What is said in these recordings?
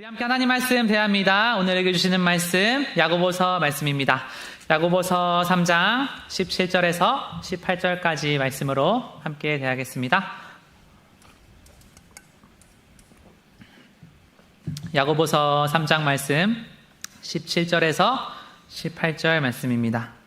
우리 함께 하나님 말씀 대합니다. 오늘 읽어주시는 말씀 야고보서 말씀입니다. 야고보서 3장 17절에서 18절까지 말씀으로 함께 대하겠습니다. 야고보서 3장 말씀 17절에서 18절 말씀입니다.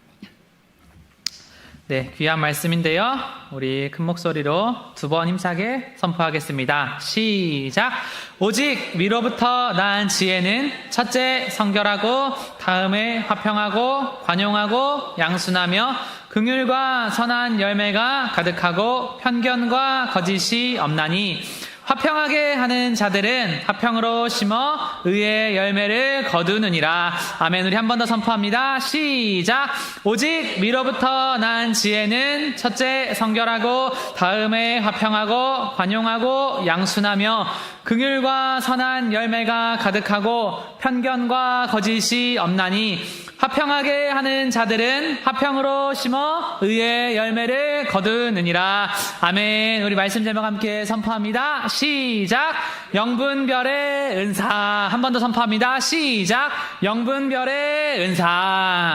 네, 귀한 말씀인데요. 우리 큰 목소리로 두 번 힘차게 선포하겠습니다. 시작! 오직 위로부터 난 지혜는 첫째 성결하고 다음에 화평하고 관용하고 양순하며 긍휼과 선한 열매가 가득하고 편견과 거짓이 없나니 화평하게 하는 자들은 화평으로 심어 의의 열매를 거두느니라. 아멘. 우리 한 번 더 선포합니다. 시작! 오직 위로부터 난 지혜는 첫째 성결하고 다음에 화평하고 관용하고 양순하며 긍휼과 선한 열매가 가득하고 편견과 거짓이 없나니 화평하게 하는 자들은 화평으로 심어 의의 열매를 거두느니라. 아멘. 우리 말씀 제목 함께 선포합니다. 시작! 영분별의 은사. 한 번 더 선포합니다. 시작! 영분별의 은사.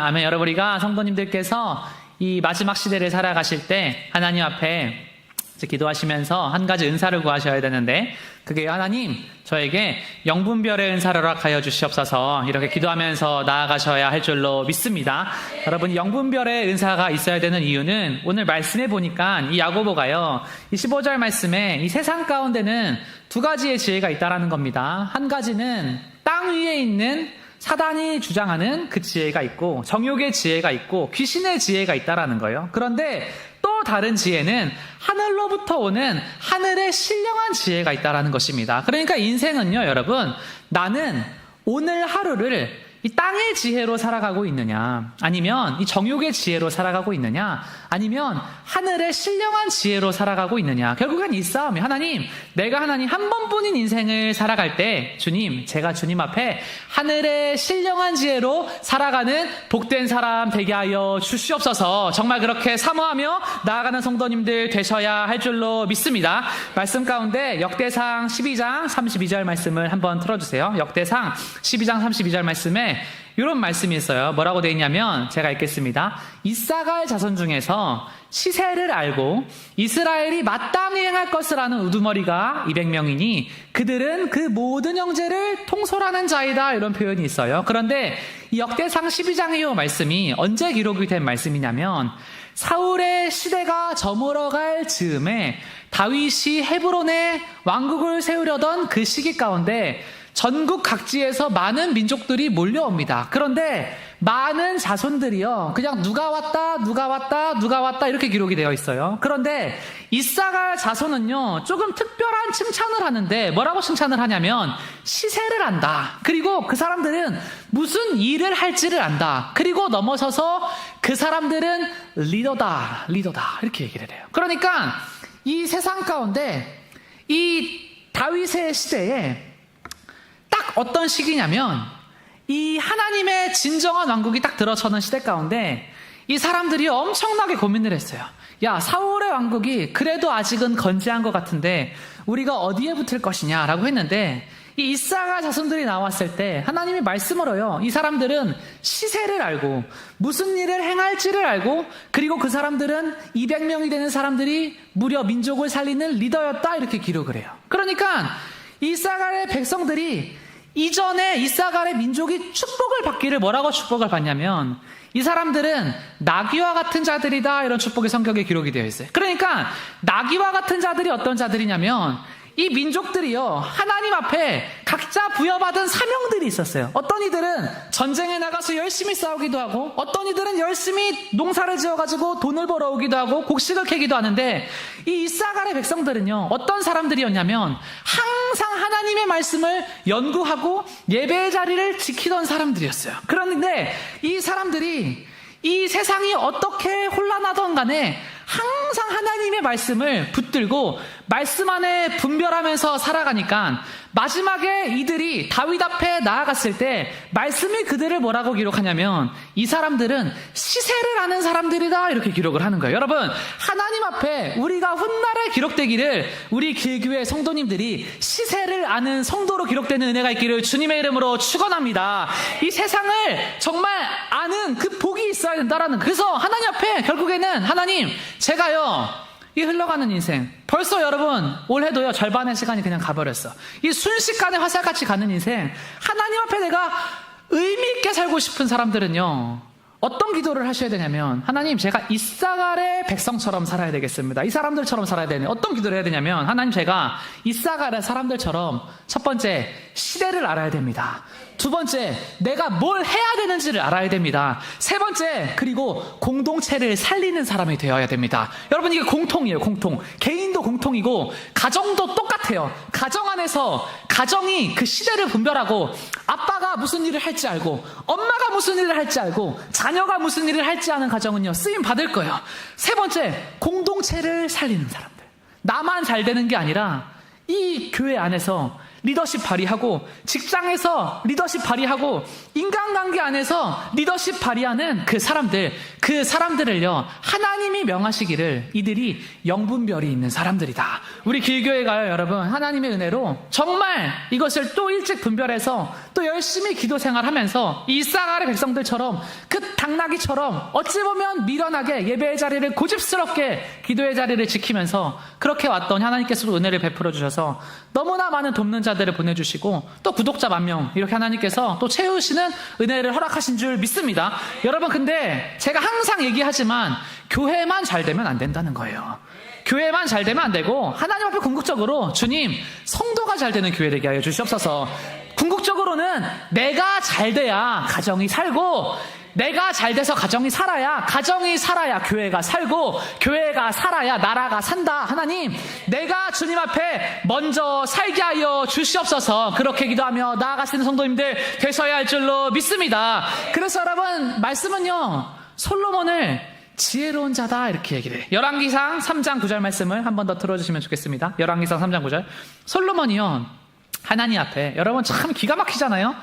아멘. 여러분, 우리가 성도님들께서 이 마지막 시대를 살아가실 때 하나님 앞에 기도하시면서 한 가지 은사를 구하셔야 되는데, 그게 하나님 저에게 영분별의 은사를 허락하여 주시옵소서, 이렇게 기도하면서 나아가셔야 할 줄로 믿습니다. 여러분, 영분별의 은사가 있어야 되는 이유는 오늘 말씀해 보니까 이 야고보가요, 이 15절 말씀에 이 세상 가운데는 두 가지의 지혜가 있다라는 겁니다. 한 가지는 땅 위에 있는 사단이 주장하는 그 지혜가 있고, 정욕의 지혜가 있고, 귀신의 지혜가 있다라는 거예요. 그런데 또 다른 지혜는 하늘로부터 오는 하늘의 신령한 지혜가 있다라는 것입니다. 그러니까 인생은요, 여러분, 나는 오늘 하루를 이 땅의 지혜로 살아가고 있느냐, 아니면 이 정욕의 지혜로 살아가고 있느냐, 아니면 하늘의 신령한 지혜로 살아가고 있느냐. 결국엔 이 싸움이, 하나님, 내가 하나님 한 번뿐인 인생을 살아갈 때 주님, 제가 주님 앞에 하늘의 신령한 지혜로 살아가는 복된 사람 되게 하여 주시옵소서. 정말 그렇게 사모하며 나아가는 성도님들 되셔야 할 줄로 믿습니다. 말씀 가운데 역대상 12장 32절 말씀을 한번 틀어주세요. 역대상 12장 32절 말씀에 이런 말씀이 있어요. 뭐라고 되어 있냐면, 제가 읽겠습니다. 이사갈 자손 중에서 시세를 알고 이스라엘이 마땅히 행할 것을 아는 우두머리가 200명이니 그들은 그 모든 형제를 통솔하는 자이다, 이런 표현이 있어요. 그런데 이 역대상 12장의 말씀이 언제 기록이 된 말씀이냐면, 사울의 시대가 저물어갈 즈음에 다윗이 헤브론에 왕국을 세우려던 그 시기 가운데 전국 각지에서 많은 민족들이 몰려옵니다. 그런데 많은 자손들이요, 그냥 누가 왔다 이렇게 기록이 되어 있어요. 그런데 이사갈 자손은요, 조금 특별한 칭찬을 하는데, 뭐라고 칭찬을 하냐면 시세를 안다, 그리고 그 사람들은 무슨 일을 할지를 안다, 그리고 넘어서서 그 사람들은 리더다 이렇게 얘기를 해요. 그러니까 이 세상 가운데 이 다윗의 시대에 딱 어떤 시기냐면, 이 하나님의 진정한 왕국이 딱 들어서는 시대 가운데 이 사람들이 엄청나게 고민을 했어요. 야, 사울의 왕국이 그래도 아직은 건재한 것 같은데 우리가 어디에 붙을 것이냐라고 했는데, 이 이사갈 자손들이 나왔을 때 하나님이 말씀으로요, 이 사람들은 시세를 알고 무슨 일을 행할지를 알고, 그리고 그 사람들은 200명이 되는 사람들이 무려 민족을 살리는 리더였다, 이렇게 기록을 해요. 그러니까 이사갈의 백성들이 이전에 이사갈의 민족이 축복을 받기를 뭐라고 축복을 받냐면, 이 사람들은 나귀와 같은 자들이다, 이런 축복이 성경에 기록이 되어 있어요. 그러니까 나귀와 같은 자들이 어떤 자들이냐면, 이 민족들이요, 하나님 앞에 각자 부여받은 사명들이 있었어요. 어떤 이들은 전쟁에 나가서 열심히 싸우기도 하고, 어떤 이들은 열심히 농사를 지어가지고 돈을 벌어오기도 하고 곡식을 캐기도 하는데, 이 이사갈의 백성들은요, 어떤 사람들이었냐면 항상 하나님의 말씀을 연구하고 예배의 자리를 지키던 사람들이었어요. 그런데 이 사람들이 이 세상이 어떻게 혼란하던 간에 항상 하나님의 말씀을 붙들고 말씀 안에 분별하면서 살아가니까 마지막에 이들이 다윗 앞에 나아갔을 때 말씀이 그들을 뭐라고 기록하냐면 이 사람들은 시세를 아는 사람들이다 이렇게 기록을 하는 거예요. 여러분, 하나님 앞에 우리가 훗날에 기록되기를 우리 길교회 성도님들이 시세를 아는 성도로 기록되는 은혜가 있기를 주님의 이름으로 축원합니다. 이 세상을 정말 아는 그 복이 있어야 된다라는, 그래서 하나님 앞에 결국에는 하나님, 제가요 이 흘러가는 인생, 벌써 여러분 올해도요 절반의 시간이 그냥 가버렸어. 이 순식간에 화살같이 가는 인생, 하나님 앞에 내가 의미 있게 살고 싶은 사람들은요 어떤 기도를 하셔야 되냐면, 하나님, 제가 이사갈의 백성처럼 살아야 되겠습니다. 이 사람들처럼 살아야 되네. 어떤 기도를 해야 되냐면, 하나님, 제가 이사갈의 사람들처럼 첫 번째 시대를 알아야 됩니다. 두 번째, 내가 뭘 해야 되는지를 알아야 됩니다. 세 번째, 그리고 공동체를 살리는 사람이 되어야 됩니다. 여러분, 이게 공통이에요. 공통. 개인도 공통이고 가정도 똑같아요. 가정 안에서 가정이 그 시대를 분별하고 아빠가 무슨 일을 할지 알고 엄마가 무슨 일을 할지 알고 자녀가 무슨 일을 할지 아는 가정은요 쓰임 받을 거예요. 세 번째, 공동체를 살리는 사람들. 나만 잘 되는 게 아니라 이 교회 안에서 리더십 발휘하고, 직장에서 리더십 발휘하고, 인간관계 안에서 리더십 발휘하는 그 사람들을요 하나님이 명하시기를 이들이 영분별이 있는 사람들이다. 우리 길교회가요 여러분, 하나님의 은혜로 정말 이것을 또 일찍 분별해서 또 열심히 기도 생활하면서 이사갈의 백성들처럼, 그 당나귀처럼 어찌 보면 미련하게 예배의 자리를 고집스럽게 기도의 자리를 지키면서 그렇게 왔던 하나님께서도 은혜를 베풀어 주셔서 너무나 많은 돕는 자들을 보내주시고 또 구독자 10,000명 이렇게 하나님께서 또 채우시는 은혜를 허락하신 줄 믿습니다. 여러분, 근데 제가 항상 얘기하지만 교회만 잘 되면 안 된다는 거예요. 교회만 잘 되면 안 되고 하나님 앞에 궁극적으로 주님, 성도가 잘 되는 교회 되게 하여 주시옵소서. 궁극적으로는 내가 잘 돼야 가정이 살고, 내가 잘 돼서 가정이 살아야 교회가 살고, 교회가 살아야 나라가 산다. 하나님, 내가 주님 앞에 먼저 살게 하여 주시옵소서. 그렇게 기도하며 나아가시는 성도님들 되셔야 할 줄로 믿습니다. 그래서 여러분, 말씀은요 솔로몬을 지혜로운 자다 이렇게 얘기를 해요. 열왕기상 3장 9절 말씀을 한 번 더 들어주시면 좋겠습니다. 열왕기상 3장 9절. 솔로몬이요 하나님 앞에, 여러분 참 기가 막히잖아요.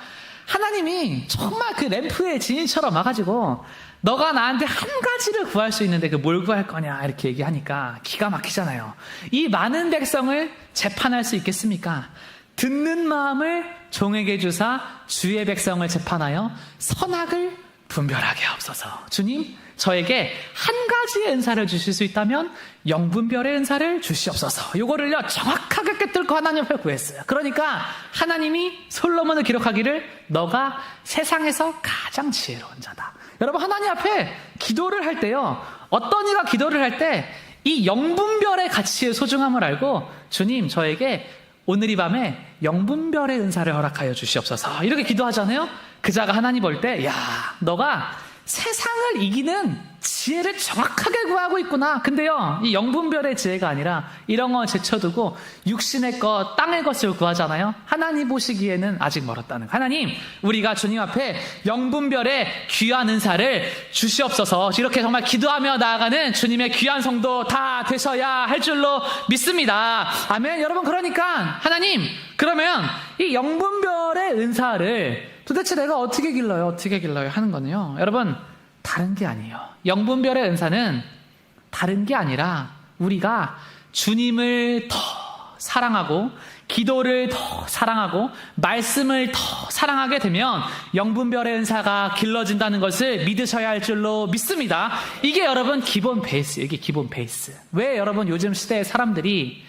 하나님이 정말 그 램프의 지인처럼 와가지고 너가 나한테 한 가지를 구할 수 있는데 그 뭘 구할 거냐 이렇게 얘기하니까 기가 막히잖아요. 이 많은 백성을 재판할 수 있겠습니까? 듣는 마음을 종에게 주사 주의 백성을 재판하여 선악을 분별하게 하옵소서. 주님, 저에게 한 가지의 은사를 주실 수 있다면 영분별의 은사를 주시옵소서. 요거를요 정확하게 꿰뚫고 하나님 앞에 구했어요. 그러니까 하나님이 솔로몬을 기록하기를 너가 세상에서 가장 지혜로운 자다. 여러분, 하나님 앞에 기도를 할 때요, 어떤 이가 기도를 할 때 이 영분별의 가치의 소중함을 알고, 주님, 저에게 오늘 이 밤에 영분별의 은사를 허락하여 주시옵소서. 이렇게 기도하잖아요. 그 자가 하나님 볼 때, 야, 너가 세상을 이기는 지혜를 정확하게 구하고 있구나. 근데요, 이 영분별의 지혜가 아니라 이런 거 제쳐두고 육신의 것, 땅의 것을 구하잖아요. 하나님 보시기에는 아직 멀었다는 거. 하나님, 우리가 주님 앞에 영분별의 귀한 은사를 주시옵소서. 이렇게 정말 기도하며 나아가는 주님의 귀한 성도 다 되셔야 할 줄로 믿습니다. 아멘. 여러분, 그러니까 하나님, 그러면 이 영분별의 은사를 도대체 내가 어떻게 길러요 하는 거는요, 여러분, 다른 게 아니에요. 영분별의 은사는 다른 게 아니라 우리가 주님을 더 사랑하고, 기도를 더 사랑하고, 말씀을 더 사랑하게 되면 영분별의 은사가 길러진다는 것을 믿으셔야 할 줄로 믿습니다. 이게 여러분 기본 베이스예요. 이게 기본 베이스. 왜 여러분 요즘 시대의 사람들이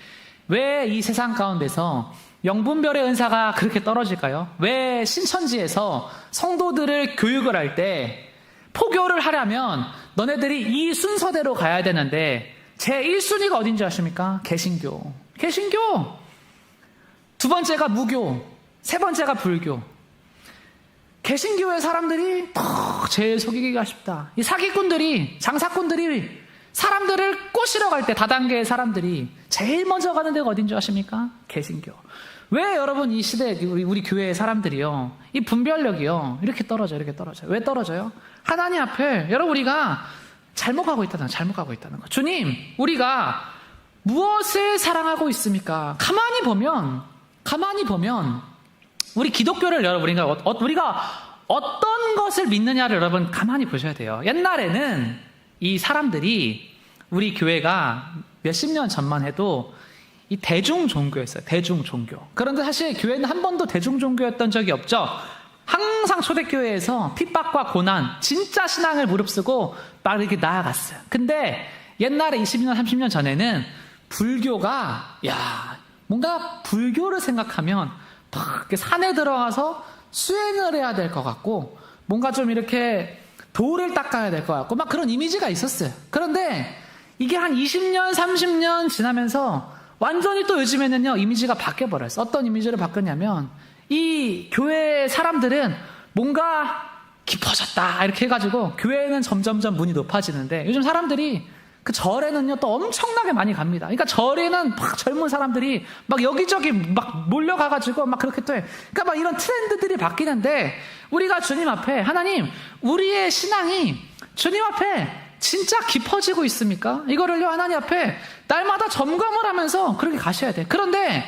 왜 이 세상 가운데서 영분별의 은사가 그렇게 떨어질까요? 왜 신천지에서 성도들을 교육을 할 때 포교를 하려면 너네들이 이 순서대로 가야 되는데 제 1순위가 어딘지 아십니까? 개신교. 두 번째가 무교, 세 번째가 불교. 개신교의 사람들이 더 제일 속이기가 쉽다. 이 사기꾼들이, 장사꾼들이 사람들을 꼬시러 갈 때 다단계의 사람들이 제일 먼저 가는 데가 어딘지 아십니까? 개신교. 왜 여러분 이 시대에 우리 교회의 사람들이요, 이 분별력이요 이렇게 떨어져요. 왜 떨어져요? 하나님 앞에 여러분 우리가 잘못 가고 있다는 거. 주님, 우리가 무엇을 사랑하고 있습니까? 가만히 보면 우리 기독교를 여러분, 우리가 어떤 것을 믿느냐를 여러분 가만히 보셔야 돼요. 옛날에는 이 사람들이 우리 교회가 몇십 년 전만 해도 이 대중종교였어요. 대중종교. 그런데 사실 교회는 한 번도 대중종교였던 적이 없죠. 항상 초대교회에서 핍박과 고난, 진짜 신앙을 무릅쓰고 막 이렇게 나아갔어요. 근데 옛날에 20년, 30년 전에는 불교가, 뭔가 불교를 생각하면 막 이렇게 산에 들어가서 수행을 해야 될 것 같고, 뭔가 좀 이렇게 돌을 닦아야 될 것 같고, 막 그런 이미지가 있었어요. 그런데 이게 한 20년, 30년 지나면서 완전히 또 요즘에는요, 이미지가 바뀌어버렸어요. 어떤 이미지를 바꿨냐면, 이 교회 사람들은 뭔가 깊어졌다, 이렇게 해가지고, 교회는 점점점 문이 높아지는데, 요즘 사람들이 그 절에는요, 또 엄청나게 많이 갑니다. 그러니까 절에는 막 젊은 사람들이 막 여기저기 막 몰려가가지고 막 그렇게 또 해. 그러니까 막 이런 트렌드들이 바뀌는데, 우리가 주님 앞에, 하나님, 우리의 신앙이 주님 앞에 진짜 깊어지고 있습니까? 이거를요, 하나님 앞에 날마다 점검을 하면서 그렇게 가셔야 돼. 그런데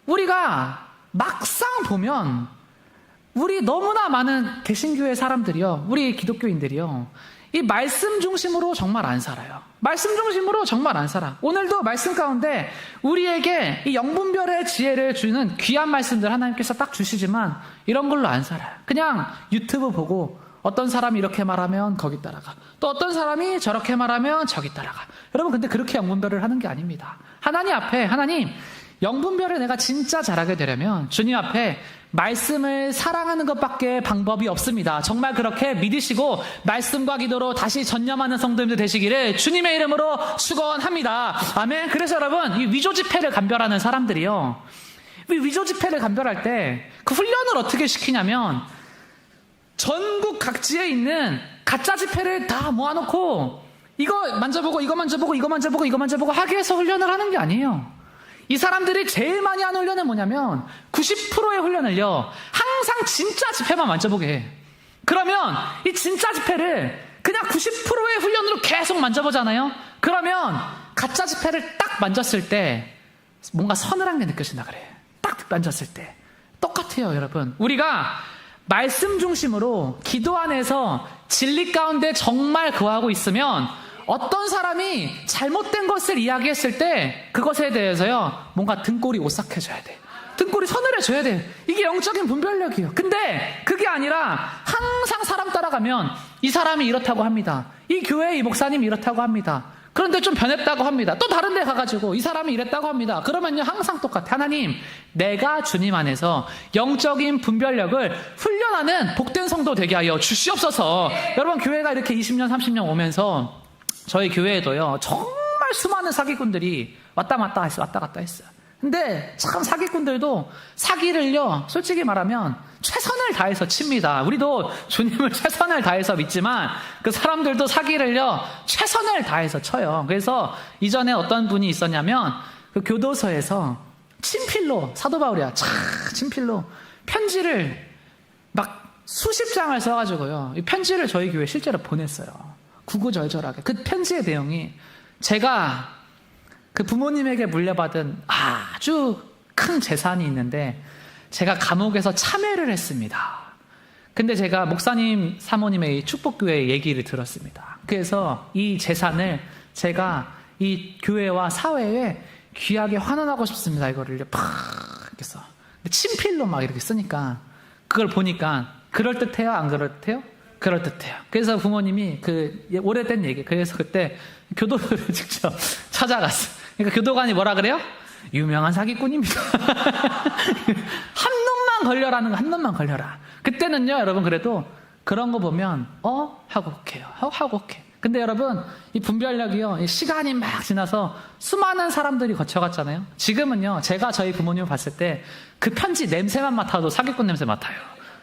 우리가 막상 보면 우리 너무나 많은 개신교회 사람들이요, 우리 기독교인들이요, 이 말씀 중심으로 정말 안 살아요. 말씀 중심으로 정말 안 살아. 오늘도 말씀 가운데 우리에게 이 영분별의 지혜를 주는 귀한 말씀들 하나님께서 딱 주시지만 이런 걸로 안 살아요. 그냥 유튜브 보고 어떤 사람이 이렇게 말하면 거기 따라가, 또 어떤 사람이 저렇게 말하면 저기 따라가. 여러분, 근데 그렇게 영분별을 하는 게 아닙니다. 하나님 앞에, 하나님, 영분별을 내가 진짜 잘하게 되려면 주님 앞에 말씀을 사랑하는 것밖에 방법이 없습니다. 정말 그렇게 믿으시고 말씀과 기도로 다시 전념하는 성도님들 되시기를 주님의 이름으로 축원합니다. 아멘. 그래서 여러분, 이 위조 지폐를 감별하는 사람들이요, 위조 지폐를 감별할 때 그 훈련을 어떻게 시키냐면, 전국 각지에 있는 가짜 지폐를 다 모아놓고 이거 만져보고 이거 만져보고 이거 만져보고 이거 만져보고 하게 해서 훈련을 하는 게 아니에요. 이 사람들이 제일 많이 하는 훈련은 뭐냐면 90%의 훈련을요, 항상 진짜 지폐만 만져보게 해. 그러면 이 진짜 지폐를 그냥 90%의 훈련으로 계속 만져보잖아요. 그러면 가짜 지폐를 딱 만졌을 때 뭔가 서늘한 게 느껴진다 그래. 딱 만졌을 때 똑같아요. 여러분, 우리가 말씀 중심으로 기도 안에서 진리 가운데 정말 거하고 있으면 어떤 사람이 잘못된 것을 이야기했을 때 그것에 대해서요, 뭔가 등골이 오싹해져야 돼. 등골이 서늘해져야 돼. 이게 영적인 분별력이에요. 근데 그게 아니라 항상 사람 따라가면 이 사람이 이렇다고 합니다. 이 교회 이 목사님이 이렇다고 합니다. 그런데 좀 변했다고 합니다. 또 다른 데 가가지고 이 사람이 이랬다고 합니다. 그러면요, 항상 똑같아. 하나님, 내가 주님 안에서 영적인 분별력을 훈련하는 복된 성도 되게 하여 주시옵소서. 여러분, 교회가 이렇게 20년 30년 오면서 저희 교회에도요, 정말 수많은 사기꾼들이 왔다 갔다 했어요. 근데 참 사기꾼들도 사기를요, 솔직히 말하면 최선을 다해서 칩니다. 우리도 주님을 최선을 다해서 믿지만 그 사람들도 사기를요, 최선을 다해서 쳐요. 그래서 이전에 어떤 분이 있었냐면, 그 교도소에서 친필로, 사도 바울이야, 친필로 편지를 막 수십 장을 써가지고요, 이 편지를 저희 교회에 실제로 보냈어요. 구구절절하게. 그 편지의 내용이, 제가 그 부모님에게 물려받은 아주 큰 재산이 있는데 제가 감옥에서 참회를 했습니다. 근데 제가 목사님 사모님의 축복교회 얘기를 들었습니다. 그래서 이 재산을 제가 이 교회와 사회에 귀하게 환원하고 싶습니다. 이거를 팍 이렇게 써. 친필로 막 이렇게 쓰니까 그걸 보니까 그럴듯해요? 안 그럴듯해요? 그럴듯해요. 그래서 부모님이 그 오래된 얘기, 그래서 그때 교도소를 직접 찾아갔어요. 그러니까 교도관이 뭐라 그래요? 유명한 사기꾼입니다. 한 놈만 걸려라는 거, 한 놈만 걸려라. 그때는요, 여러분, 그래도 그런 거 보면 하고 오케요. 하고 오케이. 근데 여러분, 이 분별력이요, 시간이 막 지나서 수많은 사람들이 거쳐갔잖아요. 지금은요, 제가 저희 부모님을 봤을 때 그 편지 냄새만 맡아도 사기꾼 냄새 맡아요.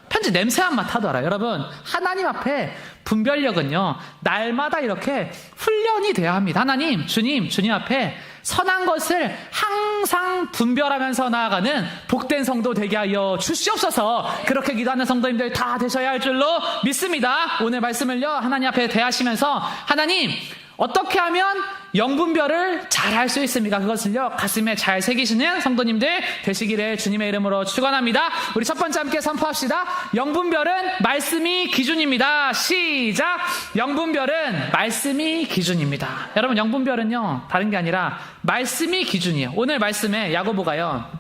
편지 냄새만 맡아도 알아요. 여러분, 하나님 앞에 분별력은요, 날마다 이렇게 훈련이 돼야 합니다. 하나님, 주님 앞에 선한 것을 항상 분별하면서 나아가는 복된 성도 되게 하여 주시옵소서. 그렇게 기도하는 성도님들 다 되셔야 할 줄로 믿습니다. 오늘 말씀을요, 하나님 앞에 대하시면서 하나님, 어떻게 하면 영분별을 잘 할 수 있습니까? 그것을요, 가슴에 잘 새기시는 성도님들 되시기를 주님의 이름으로 축원합니다. 우리 첫 번째 함께 선포합시다. 영분별은 말씀이 기준입니다. 시작. 영분별은 말씀이 기준입니다. 여러분, 영분별은요, 다른 게 아니라 말씀이 기준이에요. 오늘 말씀에 야고보가요,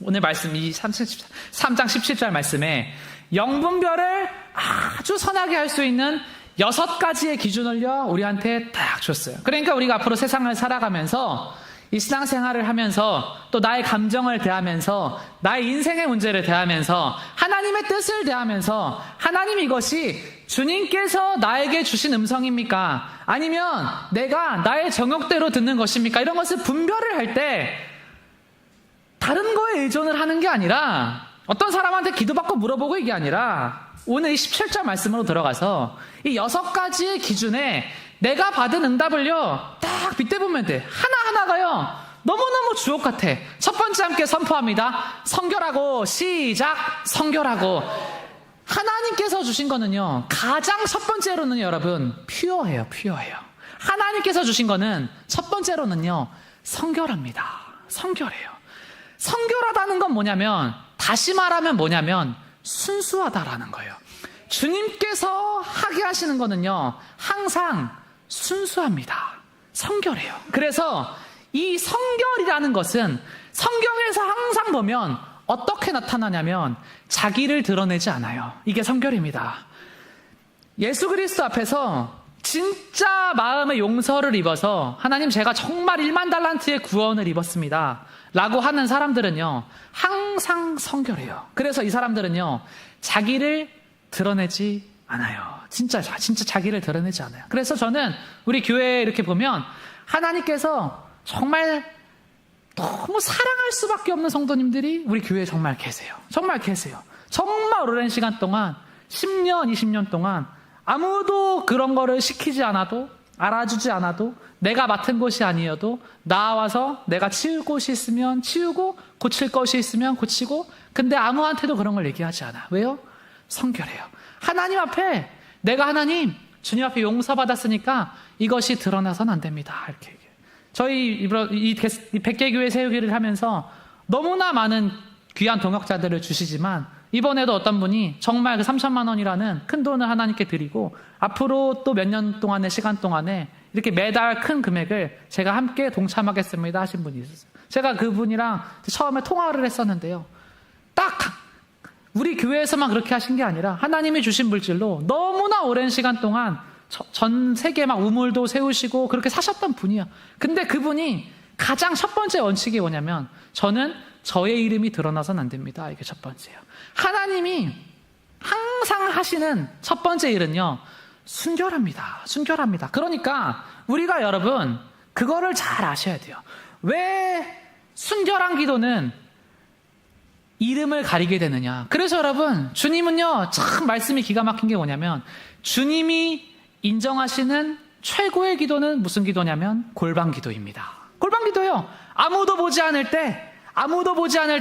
오늘 말씀 이 3장 17절 말씀에 영분별을 아주 선하게 할 수 있는 6가지의 기준을요, 우리한테 딱 줬어요. 그러니까 우리가 앞으로 세상을 살아가면서 이 신앙생활을 하면서 또 나의 감정을 대하면서 나의 인생의 문제를 대하면서 하나님의 뜻을 대하면서 하나님, 이것이 주님께서 나에게 주신 음성입니까? 아니면 내가 나의 정욕대로 듣는 것입니까? 이런 것을 분별을 할 때 다른 거에 의존을 하는 게 아니라, 어떤 사람한테 기도받고 물어보고 이게 아니라, 오늘 이 17절 말씀으로 들어가서 이 6가지의 기준에 내가 받은 응답을요, 딱 빗대보면 돼. 하나하나가요, 너무너무 주옥 같아. 첫 번째 함께 선포합니다. 성결하고. 시작. 성결하고. 하나님께서 주신 거는요, 가장 첫 번째로는 여러분, 퓨어해요. 하나님께서 주신 거는 첫 번째로는요, 성결합니다. 성결해요. 성결하다는 건 뭐냐면, 다시 말하면 뭐냐면 순수하다라는 거예요. 주님께서 하게 하시는 거는요, 항상 순수합니다. 성결해요. 그래서 이 성결이라는 것은 성경에서 항상 보면 어떻게 나타나냐면 자기를 드러내지 않아요. 이게 성결입니다. 예수 그리스도 앞에서 진짜 마음의 용서를 입어서 하나님, 제가 정말 1만 달란트의 구원을 입었습니다 라고 하는 사람들은요, 항상 성결해요. 그래서 이 사람들은요, 자기를 드러내지 않아요. 진짜 자기를 드러내지 않아요. 그래서 저는 우리 교회에 이렇게 보면 하나님께서 정말 너무 사랑할 수밖에 없는 성도님들이 우리 교회에 정말 계세요. 정말 오랜 시간 동안 10년, 20년 동안 아무도 그런 거를 시키지 않아도, 알아주지 않아도, 내가 맡은 것이 아니어도 나와서 내가 치울 곳이 있으면 치우고 고칠 것이 있으면 고치고, 근데 아무한테도 그런 걸 얘기하지 않아. 왜요? 성결해요. 하나님 앞에 내가 하나님, 주님 앞에 용서받았으니까 이것이 드러나서는 안 됩니다. 이렇게 얘기해요. 저희 이 100개 교회 세우기를 하면서 너무나 많은 귀한 동역자들을 주시지만, 이번에도 어떤 분이 정말 그 3천만 원이라는 큰 돈을 하나님께 드리고 앞으로 또 몇 년 동안의 시간 동안에 이렇게 매달 큰 금액을 제가 함께 동참하겠습니다 하신 분이 있었어요. 제가 그분이랑 처음에 통화를 했었는데요, 딱 우리 교회에서만 그렇게 하신 게 아니라 하나님이 주신 물질로 너무나 오랜 시간 동안 전 세계 막 우물도 세우시고 그렇게 사셨던 분이야. 근데 그분이 가장 첫 번째 원칙이 뭐냐면, 저는 저의 이름이 드러나서는 안 됩니다. 이게 첫 번째예요. 하나님이 항상 하시는 첫 번째 일은요, 순결합니다. 그러니까 우리가 여러분 그거를 잘 아셔야 돼요. 왜 순결한 기도는 이름을 가리게 되느냐. 그래서 여러분, 주님은요, 참 말씀이 기가 막힌 게 뭐냐면, 주님이 인정하시는 최고의 기도는 무슨 기도냐면 골방 기도입니다. 골방 기도요. 아무도 보지 않을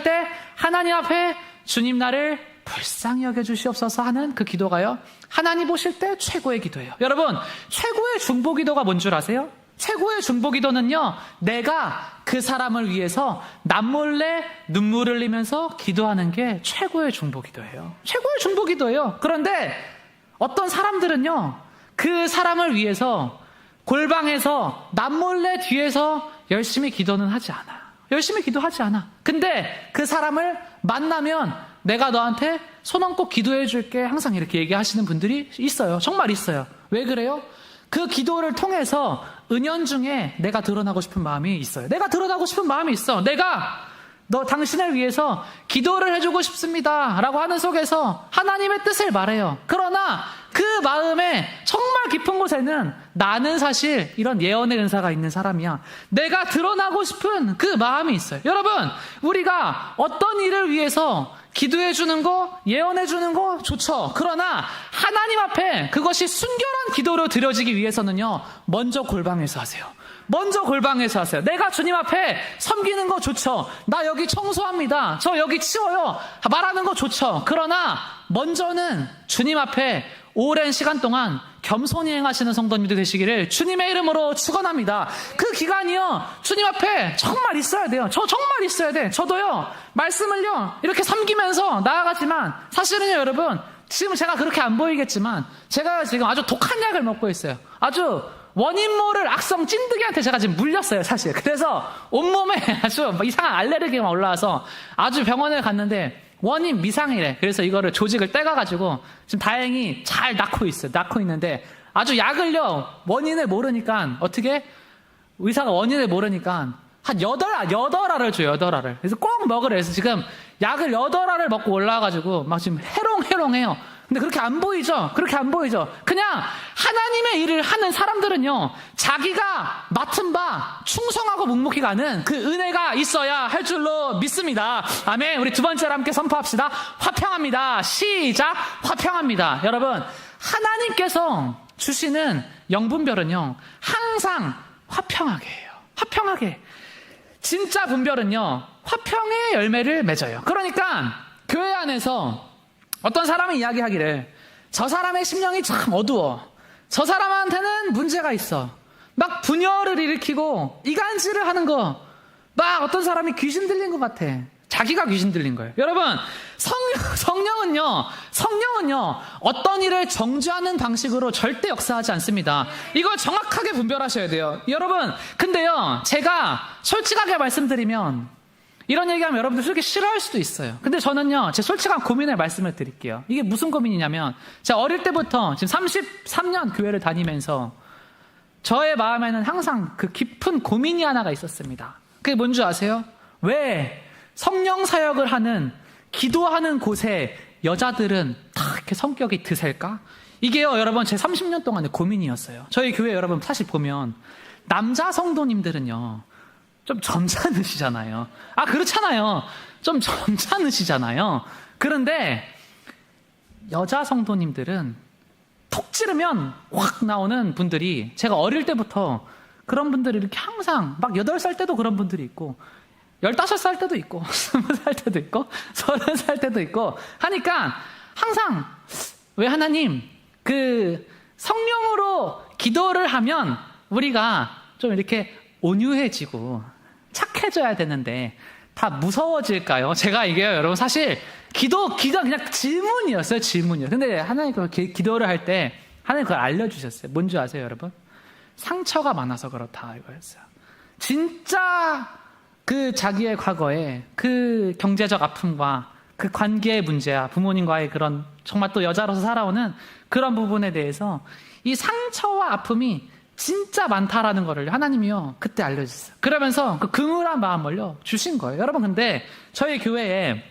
때 하나님 앞에 주님 나를 불쌍히 여겨주시옵소서 하는 그 기도가요, 하나님 보실 때 최고의 기도예요. 여러분, 최고의 중보 기도가 뭔 줄 아세요? 최고의 중보 기도는요, 내가 그 사람을 위해서 남몰래 눈물을 흘리면서 기도하는 게 최고의 중보 기도예요. 최고의 중보 기도예요. 그런데 어떤 사람들은요, 그 사람을 위해서 골방에서 남몰래 뒤에서 열심히 기도는 하지 않아. 열심히 기도하지 않아. 근데 그 사람을 만나면 내가 너한테 손 얹고 기도해 줄게 항상 이렇게 얘기하시는 분들이 있어요. 정말 있어요. 왜 그래요? 그 기도를 통해서 은연중에 내가 드러나고 싶은 마음이 있어요. 내가 드러나고 싶은 마음이 있어. 내가 당신을 위해서 기도를 해주고 싶습니다 라고 하는 속에서 하나님의 뜻을 말해요. 그러나 그 마음에 정말 깊은 곳에는 나는 사실 이런 예언의 은사가 있는 사람이야. 내가 드러나고 싶은 그 마음이 있어요. 여러분, 우리가 어떤 일을 위해서 기도해 주는 거, 예언해 주는 거 좋죠. 그러나 하나님 앞에 그것이 순결한 기도로 드려지기 위해서는요, 먼저 골방에서 하세요. 먼저 골방에서 하세요. 내가 주님 앞에 섬기는 거 좋죠. 나 여기 청소합니다. 저 여기 치워요. 말하는 거 좋죠. 그러나 먼저는 주님 앞에 오랜 시간 동안 겸손히 행하시는 성도님들 되시기를 주님의 이름으로 축원합니다. 그 기간이요, 주님 앞에 정말 있어야 돼요. 저 정말 있어야 돼. 저도요, 말씀을요 이렇게 섬기면서 나아가지만 사실은요 여러분, 지금 제가 그렇게 안 보이겠지만 제가 지금 아주 독한 약을 먹고 있어요. 아주 원인 모를 악성 찐득이한테 제가 지금 물렸어요, 사실. 그래서 온몸에 아주 이상한 알레르기가 올라와서 아주 병원에 갔는데 원인 미상이래. 그래서 이거를 조직을 떼가가지고 지금 다행히 잘 낫고 있어요. 낫고 있는데 아주 약을요, 원인을 모르니까 어떻게? 의사가 원인을 모르니까 한 8알을 줘요, 8알을. 그래서 꼭 먹으래. 해서 지금 약을 8알을 먹고 올라와가지고 막 지금 해롱해롱해요. 근데 그렇게 안 보이죠? 그렇게 안 보이죠? 그냥 하나님의 일을 하는 사람들은요, 자기가 맡은 바 충성하고 묵묵히 가는 그 은혜가 있어야 할 줄로 믿습니다. 아멘. 우리 두 번째로 함께 선포합시다. 화평합니다. 시작. 화평합니다. 여러분, 하나님께서 주시는 영분별은요, 항상 화평하게 해요. 화평하게. 진짜 분별은요, 화평의 열매를 맺어요. 그러니까 교회 안에서 어떤 사람이 이야기하기를, 저 사람의 심령이 참 어두워. 저 사람한테는 문제가 있어. 막 분열을 일으키고 이간질을 하는 거. 막 어떤 사람이 귀신 들린 것 같아. 자기가 귀신 들린 거예요. 여러분, 성령은요 어떤 일을 정죄하는 방식으로 절대 역사하지 않습니다. 이걸 정확하게 분별하셔야 돼요. 여러분, 근데요, 제가 솔직하게 말씀드리면, 이런 얘기하면 여러분들 솔직히 싫어할 수도 있어요. 근데 저는요, 제 솔직한 고민을 말씀을 드릴게요. 이게 무슨 고민이냐면, 제가 어릴 때부터 지금 33년 교회를 다니면서 저의 마음에는 항상 그 깊은 고민이 하나가 있었습니다. 그게 뭔지 아세요? 왜 성령 사역을 하는, 기도하는 곳에 여자들은 다 이렇게 성격이 드셀까? 이게요, 여러분, 제 30년 동안의 고민이었어요. 저희 교회 여러분 사실 보면 남자 성도님들은요, 좀 점잖으시잖아요. 아, 그렇잖아요. 좀 점잖으시잖아요. 그런데 여자 성도님들은 톡 찌르면 확 나오는 분들이, 제가 어릴 때부터 그런 분들이 이렇게 항상 막 8살 때도 그런 분들이 있고 15살 때도 있고 20살 때도 있고 30살 때도 있고 하니까 항상, 왜 하나님 그 성령으로 기도를 하면 우리가 좀 이렇게 온유해지고 착해져야 되는데 다 무서워질까요? 제가 이게요, 여러분, 사실 기도가 그냥 질문이었어요. 질문이요. 근데 하나님 기도를 할 때 하나님 그걸 알려주셨어요. 뭔지 아세요, 여러분? 상처가 많아서 그렇다, 이거였어요. 진짜 그 자기의 과거에 그 경제적 아픔과 그 관계의 문제야, 부모님과의 그런, 정말 또 여자로서 살아오는 그런 부분에 대해서 이 상처와 아픔이 진짜 많다라는 거를 하나님이요, 그때 알려주셨어요. 그러면서 그 긍휼한 마음을요, 주신 거예요. 여러분, 근데 저희 교회에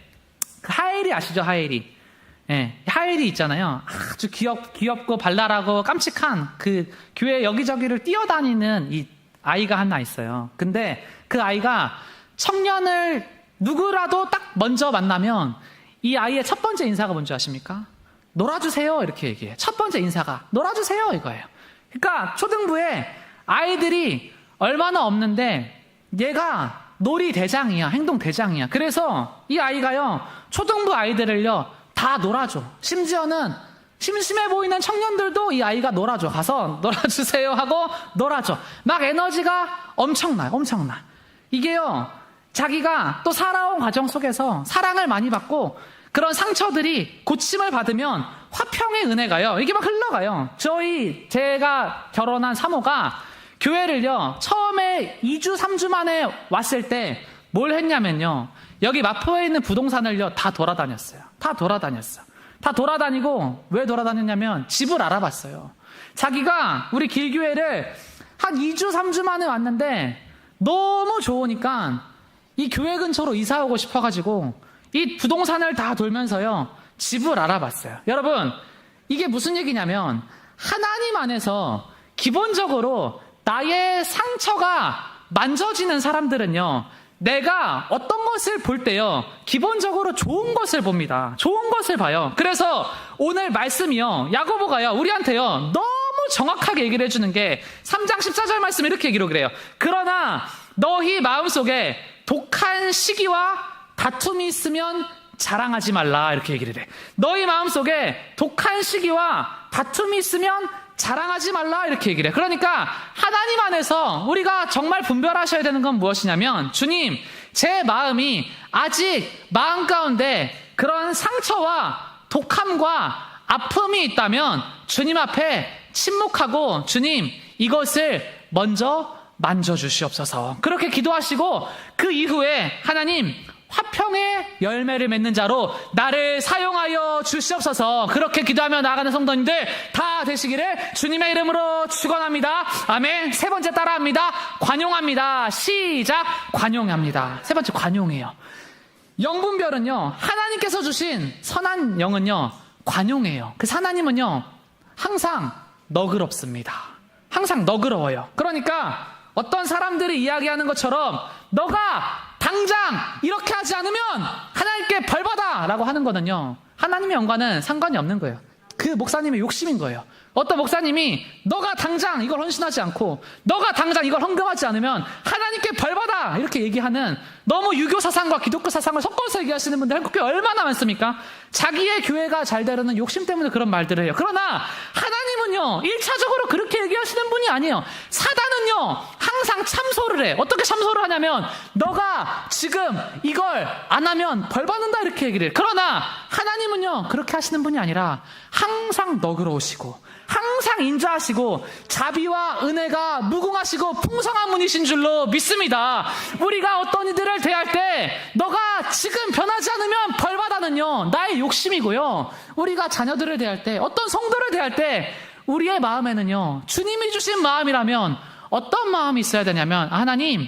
그 하엘이 아시죠? 하엘이. 예, 하엘이 있잖아요. 아주 귀엽고 발랄하고 깜찍한 그 교회 여기저기를 뛰어다니는 이 아이가 하나 있어요. 근데 그 아이가 청년을 누구라도 딱 먼저 만나면 이 아이의 첫 번째 인사가 뭔지 아십니까? 놀아주세요, 이렇게 얘기해요. 첫 번째 인사가 놀아주세요, 이거예요. 그러니까 초등부에 아이들이 얼마나 없는데 얘가 놀이 대장이야, 행동 대장이야. 그래서 이 아이가요, 초등부 아이들을요 다 놀아줘. 심지어는 심심해 보이는 청년들도 이 아이가 놀아줘. 가서 놀아주세요 하고 놀아줘. 막 에너지가 엄청나요. 엄청나. 이게요, 자기가 또 살아온 과정 속에서 사랑을 많이 받고 그런 상처들이 고침을 받으면 화평의 은혜가요, 이게 막 흘러가요. 제가 결혼한 사모가 교회를요, 처음에 2주, 3주 만에 왔을 때 뭘 했냐면요, 여기 마포에 있는 부동산을요, 다 돌아다녔어요. 다 돌아다니고, 왜 돌아다녔냐면 집을 알아봤어요. 자기가 우리 길교회를 한 2주, 3주 만에 왔는데 너무 좋으니까 이 교회 근처로 이사 오고 싶어가지고 이 부동산을 다 돌면서요, 집을 알아봤어요. 여러분, 이게 무슨 얘기냐면, 하나님 안에서 기본적으로 나의 상처가 만져지는 사람들은요, 내가 어떤 것을 볼 때요, 기본적으로 좋은 것을 봅니다. 좋은 것을 봐요. 그래서 오늘 말씀이요, 야고보가요, 우리한테요, 너무 정확하게 얘기를 해주는 게 3장 14절 말씀 이렇게 얘기로 그래요. 그러나 너희 마음속에 독한 시기와 다툼이 있으면 자랑하지 말라, 이렇게 얘기를 해. 너희 마음속에 독한 시기와 다툼이 있으면 자랑하지 말라, 이렇게 얘기를 해. 그러니까 하나님 안에서 우리가 정말 분별하셔야 되는 건 무엇이냐면, 주님, 제 마음이 아직 마음 가운데 그런 상처와 독함과 아픔이 있다면 주님 앞에 침묵하고, 주님, 이것을 먼저 만져주시옵소서. 그렇게 기도하시고 그 이후에 하나님, 화평의 열매를 맺는 자로 나를 사용하여 주시옵소서. 그렇게 기도하며 나아가는 성도님들 다 되시기를 주님의 이름으로 축원합니다. 아멘. 세 번째 따라합니다. 관용합니다. 시작. 관용합니다. 세 번째 관용해요. 영분별은요, 하나님께서 주신 선한 영은요, 관용해요. 그래서 하나님은요, 항상 너그럽습니다. 항상 너그러워요. 그러니까 어떤 사람들이 이야기하는 것처럼 너가 당장 이렇게 하지 않으면 하나님께 벌받아 라고 하는 거는요, 하나님의 영과는 상관이 없는 거예요. 그 목사님의 욕심인 거예요. 어떤 목사님이 너가 당장 이걸 헌신하지 않고 너가 당장 이걸 헌금하지 않으면 하나님께 벌받아 이렇게 얘기하는, 너무 유교 사상과 기독교 사상을 섞어서 얘기하시는 분들 한국교회 얼마나 많습니까? 자기의 교회가 잘 되려는 욕심 때문에 그런 말들을 해요. 그러나 하나님은요, 1차적으로 그렇게 얘기하시는 분이 아니에요. 사단은요, 항상 참소를 해. 어떻게 참소를 하냐면, 너가 지금 이걸 안 하면 벌받는다, 이렇게 얘기를 해요. 그러나 하나님은요, 그렇게 하시는 분이 아니라 항상 너그러우시고 항상 인자하시고 자비와 은혜가 무궁하시고 풍성한 분이신 줄로 믿습니다. 우리가 어떤 이들을 대할 때 너가 지금 변하지 않으면 벌받아는요, 나의 욕심이고요, 우리가 자녀들을 대할 때, 어떤 성도를 대할 때 우리의 마음에는요, 주님이 주신 마음이라면 어떤 마음이 있어야 되냐면, 하나님,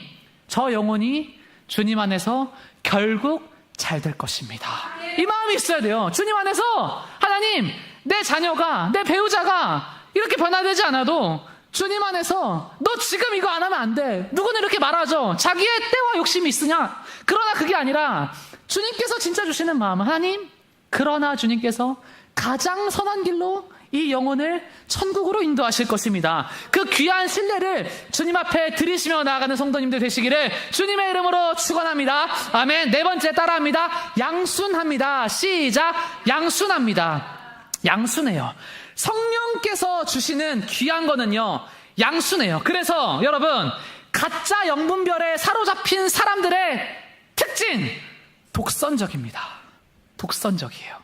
저 영혼이 주님 안에서 결국 잘 될 것입니다, 이 마음이 있어야 돼요. 주님 안에서 하나님, 내 자녀가, 내 배우자가 이렇게 변화되지 않아도 주님 안에서 너 지금 이거 안 하면 안 돼, 누구는 이렇게 말하죠. 자기의 때와 욕심이 있으냐. 그러나 그게 아니라 주님께서 진짜 주시는 마음은, 하나님, 그러나 주님께서 가장 선한 길로 이 영혼을 천국으로 인도하실 것입니다. 그 귀한 신뢰를 주님 앞에 드리시며 나아가는 성도님들 되시기를 주님의 이름으로 축원합니다. 아멘. 네 번째 따라합니다. 양순합니다. 시작. 양순합니다. 양순해요. 성령께서 주시는 귀한 거는요, 양순해요. 그래서 여러분, 가짜 영분별에 사로잡힌 사람들의 특징, 독선적입니다. 독선적이에요.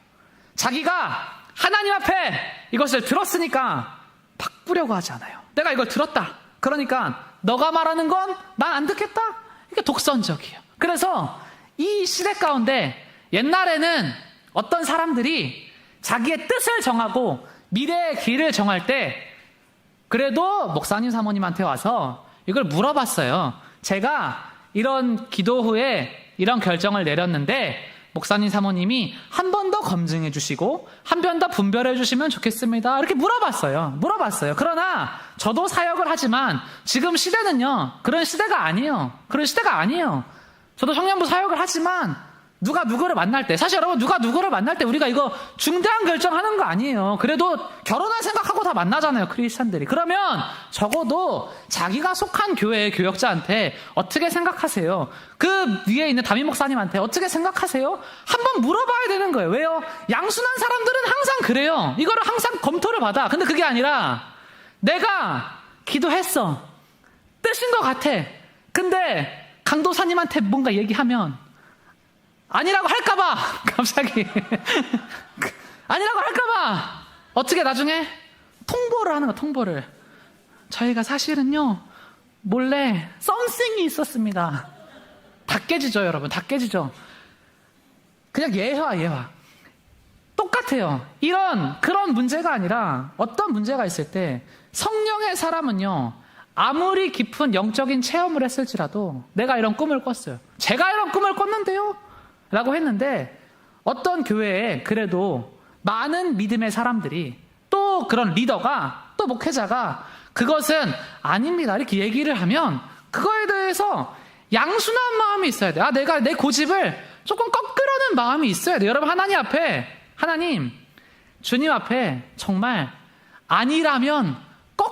자기가 하나님 앞에 이것을 들었으니까 바꾸려고 하지 않아요. 내가 이걸 들었다, 그러니까 너가 말하는 건 난 안 듣겠다, 이게 독선적이에요. 그래서 이 시대 가운데 옛날에는 어떤 사람들이 자기의 뜻을 정하고 미래의 길을 정할 때 그래도 목사님 사모님한테 와서 이걸 물어봤어요. 제가 이런 기도 후에 이런 결정을 내렸는데 목사님 사모님이 한 번 더 검증해 주시고 한 번 더 분별해 주시면 좋겠습니다, 이렇게 물어봤어요. 그러나 저도 사역을 하지만 지금 시대는요, 그런 시대가 아니에요. 그런 시대가 아니에요. 저도 청년부 사역을 하지만 누가 누구를 만날 때, 사실 여러분, 누가 누구를 만날 때 우리가 이거 중대한 결정하는 거 아니에요. 그래도 결혼할 생각하고 다 만나잖아요, 크리스찬들이. 그러면 적어도 자기가 속한 교회의 교역자한테 어떻게 생각하세요? 그 위에 있는 담임 목사님한테 어떻게 생각하세요? 한번 물어봐야 되는 거예요. 왜요? 양순한 사람들은 항상 그래요. 이거를 항상 검토를 받아. 근데 그게 아니라 내가 기도했어, 뜻인 것 같아. 근데 강도사님한테 뭔가 얘기하면 아니라고 할까봐 갑자기 아니라고 할까봐 어떻게 나중에 통보를 하는 거야. 통보를. 저희가 사실은요, 몰래 썸씽이 있었습니다. 다 깨지죠, 여러분. 다 깨지죠. 그냥 예화 똑같아요. 그런 문제가 아니라 어떤 문제가 있을 때 성령의 사람은요, 아무리 깊은 영적인 체험을 했을지라도 내가 이런 꿈을 꿨어요, 제가 이런 꿈을 꿨는데요 라고 했는데, 어떤 교회에 그래도 많은 믿음의 사람들이, 또 그런 리더가, 또 목회자가 그것은 아닙니다 이렇게 얘기를 하면 그거에 대해서 양순한 마음이 있어야 돼요. 내가 내 고집을 조금 꺾으려는 마음이 있어야 돼요. 여러분, 하나님, 주님 앞에 정말 아니라면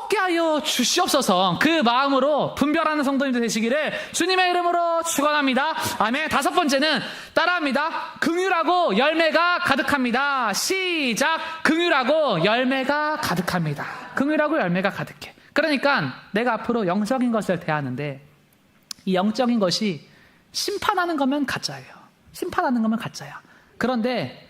먹게 하여 주시옵소서. 그 마음으로 분별하는 성도님들 되시기를 주님의 이름으로 축원합니다. 아멘. 다섯 번째는 따라합니다. 긍휼하고 열매가 가득합니다. 시작. 긍휼하고 열매가 가득합니다. 긍휼하고 열매가 가득해. 그러니까 내가 앞으로 영적인 것을 대하는데 이 영적인 것이 심판하는 거면 가짜예요. 심판하는 거면 가짜야. 그런데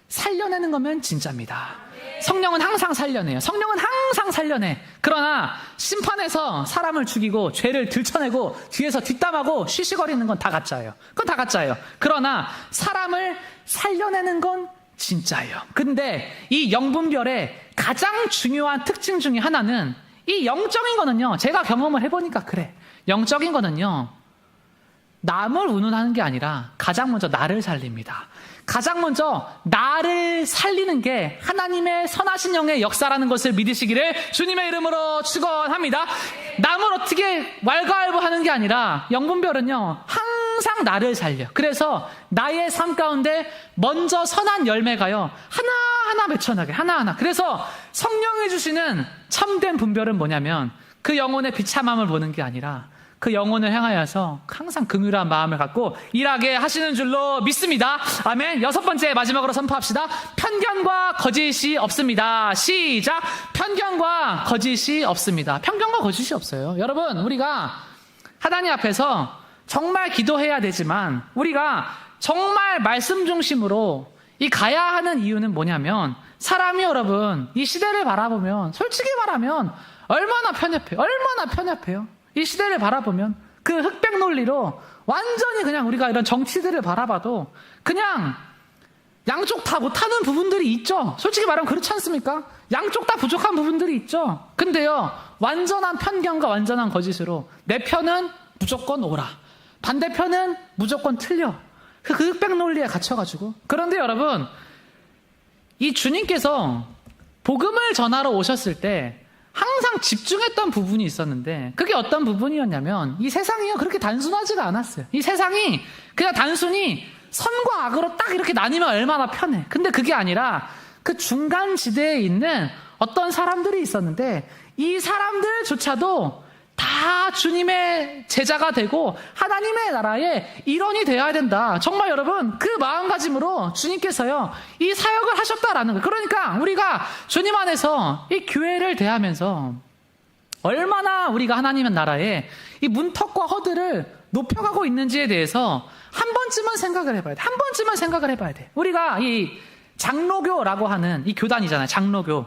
살려내는 거면 진짜입니다. 성령은 항상 살려내요. 성령은 항상 살려내. 그러나 심판에서 사람을 죽이고 죄를 들춰내고 뒤에서 뒷담하고 쉬쉬거리는 건 다 가짜예요. 그건 다 가짜예요. 그러나 사람을 살려내는 건 진짜예요. 근데 이 영분별의 가장 중요한 특징 중에 하나는 이 영적인 거는요, 제가 경험을 해보니까 그래. 영적인 거는요, 남을 운운하는 게 아니라 가장 먼저 나를 살립니다. 가장 먼저 나를 살리는 게 하나님의 선하신 영의 역사라는 것을 믿으시기를 주님의 이름으로 축원합니다. 남을 어떻게 왈가왈부하는 게 아니라 영분별은요, 항상 나를 살려. 그래서 나의 삶 가운데 먼저 선한 열매가요, 하나하나 맺혀나게, 하나하나. 그래서 성령이 주시는 참된 분별은 뭐냐면 그 영혼의 비참함을 보는 게 아니라 그 영혼을 향하여서 항상 긍휼한 마음을 갖고 일하게 하시는 줄로 믿습니다. 아멘. 여섯 번째 마지막으로 선포합시다. 편견과 거짓이 없습니다. 시작. 편견과 거짓이 없습니다. 편견과 거짓이 없어요. 여러분, 우리가 하나님 앞에서 정말 기도해야 되지만 우리가 정말 말씀 중심으로 이 가야 하는 이유는 뭐냐면 사람이 여러분 이 시대를 바라보면 솔직히 말하면 얼마나 편협해요. 얼마나 편협해요. 이 시대를 바라보면 그 흑백 논리로 완전히 그냥 우리가 이런 정치들을 바라봐도 그냥 양쪽 다 못하는 부분들이 있죠. 솔직히 말하면 그렇지 않습니까? 양쪽 다 부족한 부분들이 있죠. 근데요, 완전한 편견과 완전한 거짓으로 내 편은 무조건 옳아, 반대편은 무조건 틀려. 그 흑백 논리에 갇혀가지고. 그런데 여러분, 이 주님께서 복음을 전하러 오셨을 때 항상 집중했던 부분이 있었는데 그게 어떤 부분이었냐면 이 세상이요 그렇게 단순하지가 않았어요. 이 세상이 그냥 단순히 선과 악으로 딱 이렇게 나뉘면 얼마나 편해. 근데 그게 아니라 그 중간 지대에 있는 어떤 사람들이 있었는데 이 사람들조차도 다 주님의 제자가 되고 하나님의 나라의 일원이 되어야 된다. 정말 여러분 그 마음가짐으로 주님께서요 이 사역을 하셨다라는 거예요. 그러니까 우리가 주님 안에서 이 교회를 대하면서 얼마나 우리가 하나님의 나라에 이 문턱과 허들을 높여가고 있는지에 대해서 한 번쯤은 생각을 해봐야 돼. 한 번쯤은 생각을 해봐야 돼. 우리가 이 장로교라고 하는 이 교단이잖아요. 장로교.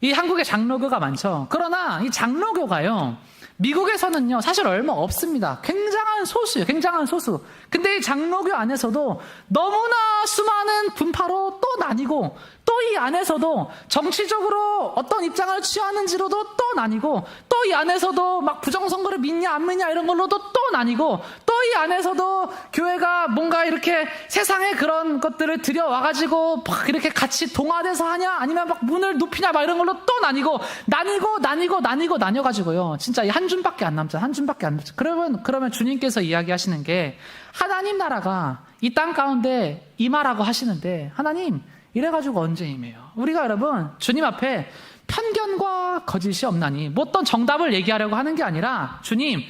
이 한국에 장로교가 많죠. 그러나 이 장로교가요 미국에서는요 사실 얼마 없습니다. 굉장한 소수예요. 굉장한 소수. 근데 이 장로교 안에서도 너무나 수많은 분파로 또 나뉘고 또 이 안에서도 정치적으로 어떤 입장을 취하는지로도 또 나뉘고 또 이 안에서도 막 부정선거를 믿냐 안 믿냐 이런 걸로도 또 나뉘고 또 이 안에서도 교회가 뭔가 이렇게 세상의 그런 것들을 들여와가지고 막 이렇게 같이 동화돼서 하냐 아니면 막 문을 눕히냐 막 이런 걸로 또 나뉘고 나뉘어가지고요 진짜 이 한 줌밖에 안 남잖아. 한 줌밖에 안 남죠. 그러면 주님께서 이야기하시는 게 하나님 나라가 이 땅 가운데 임하라고 하시는데 하나님 이래가지고 언제 임해요? 우리가 여러분 주님 앞에 편견과 거짓이 없나니 뭐 어떤 정답을 얘기하려고 하는 게 아니라 주님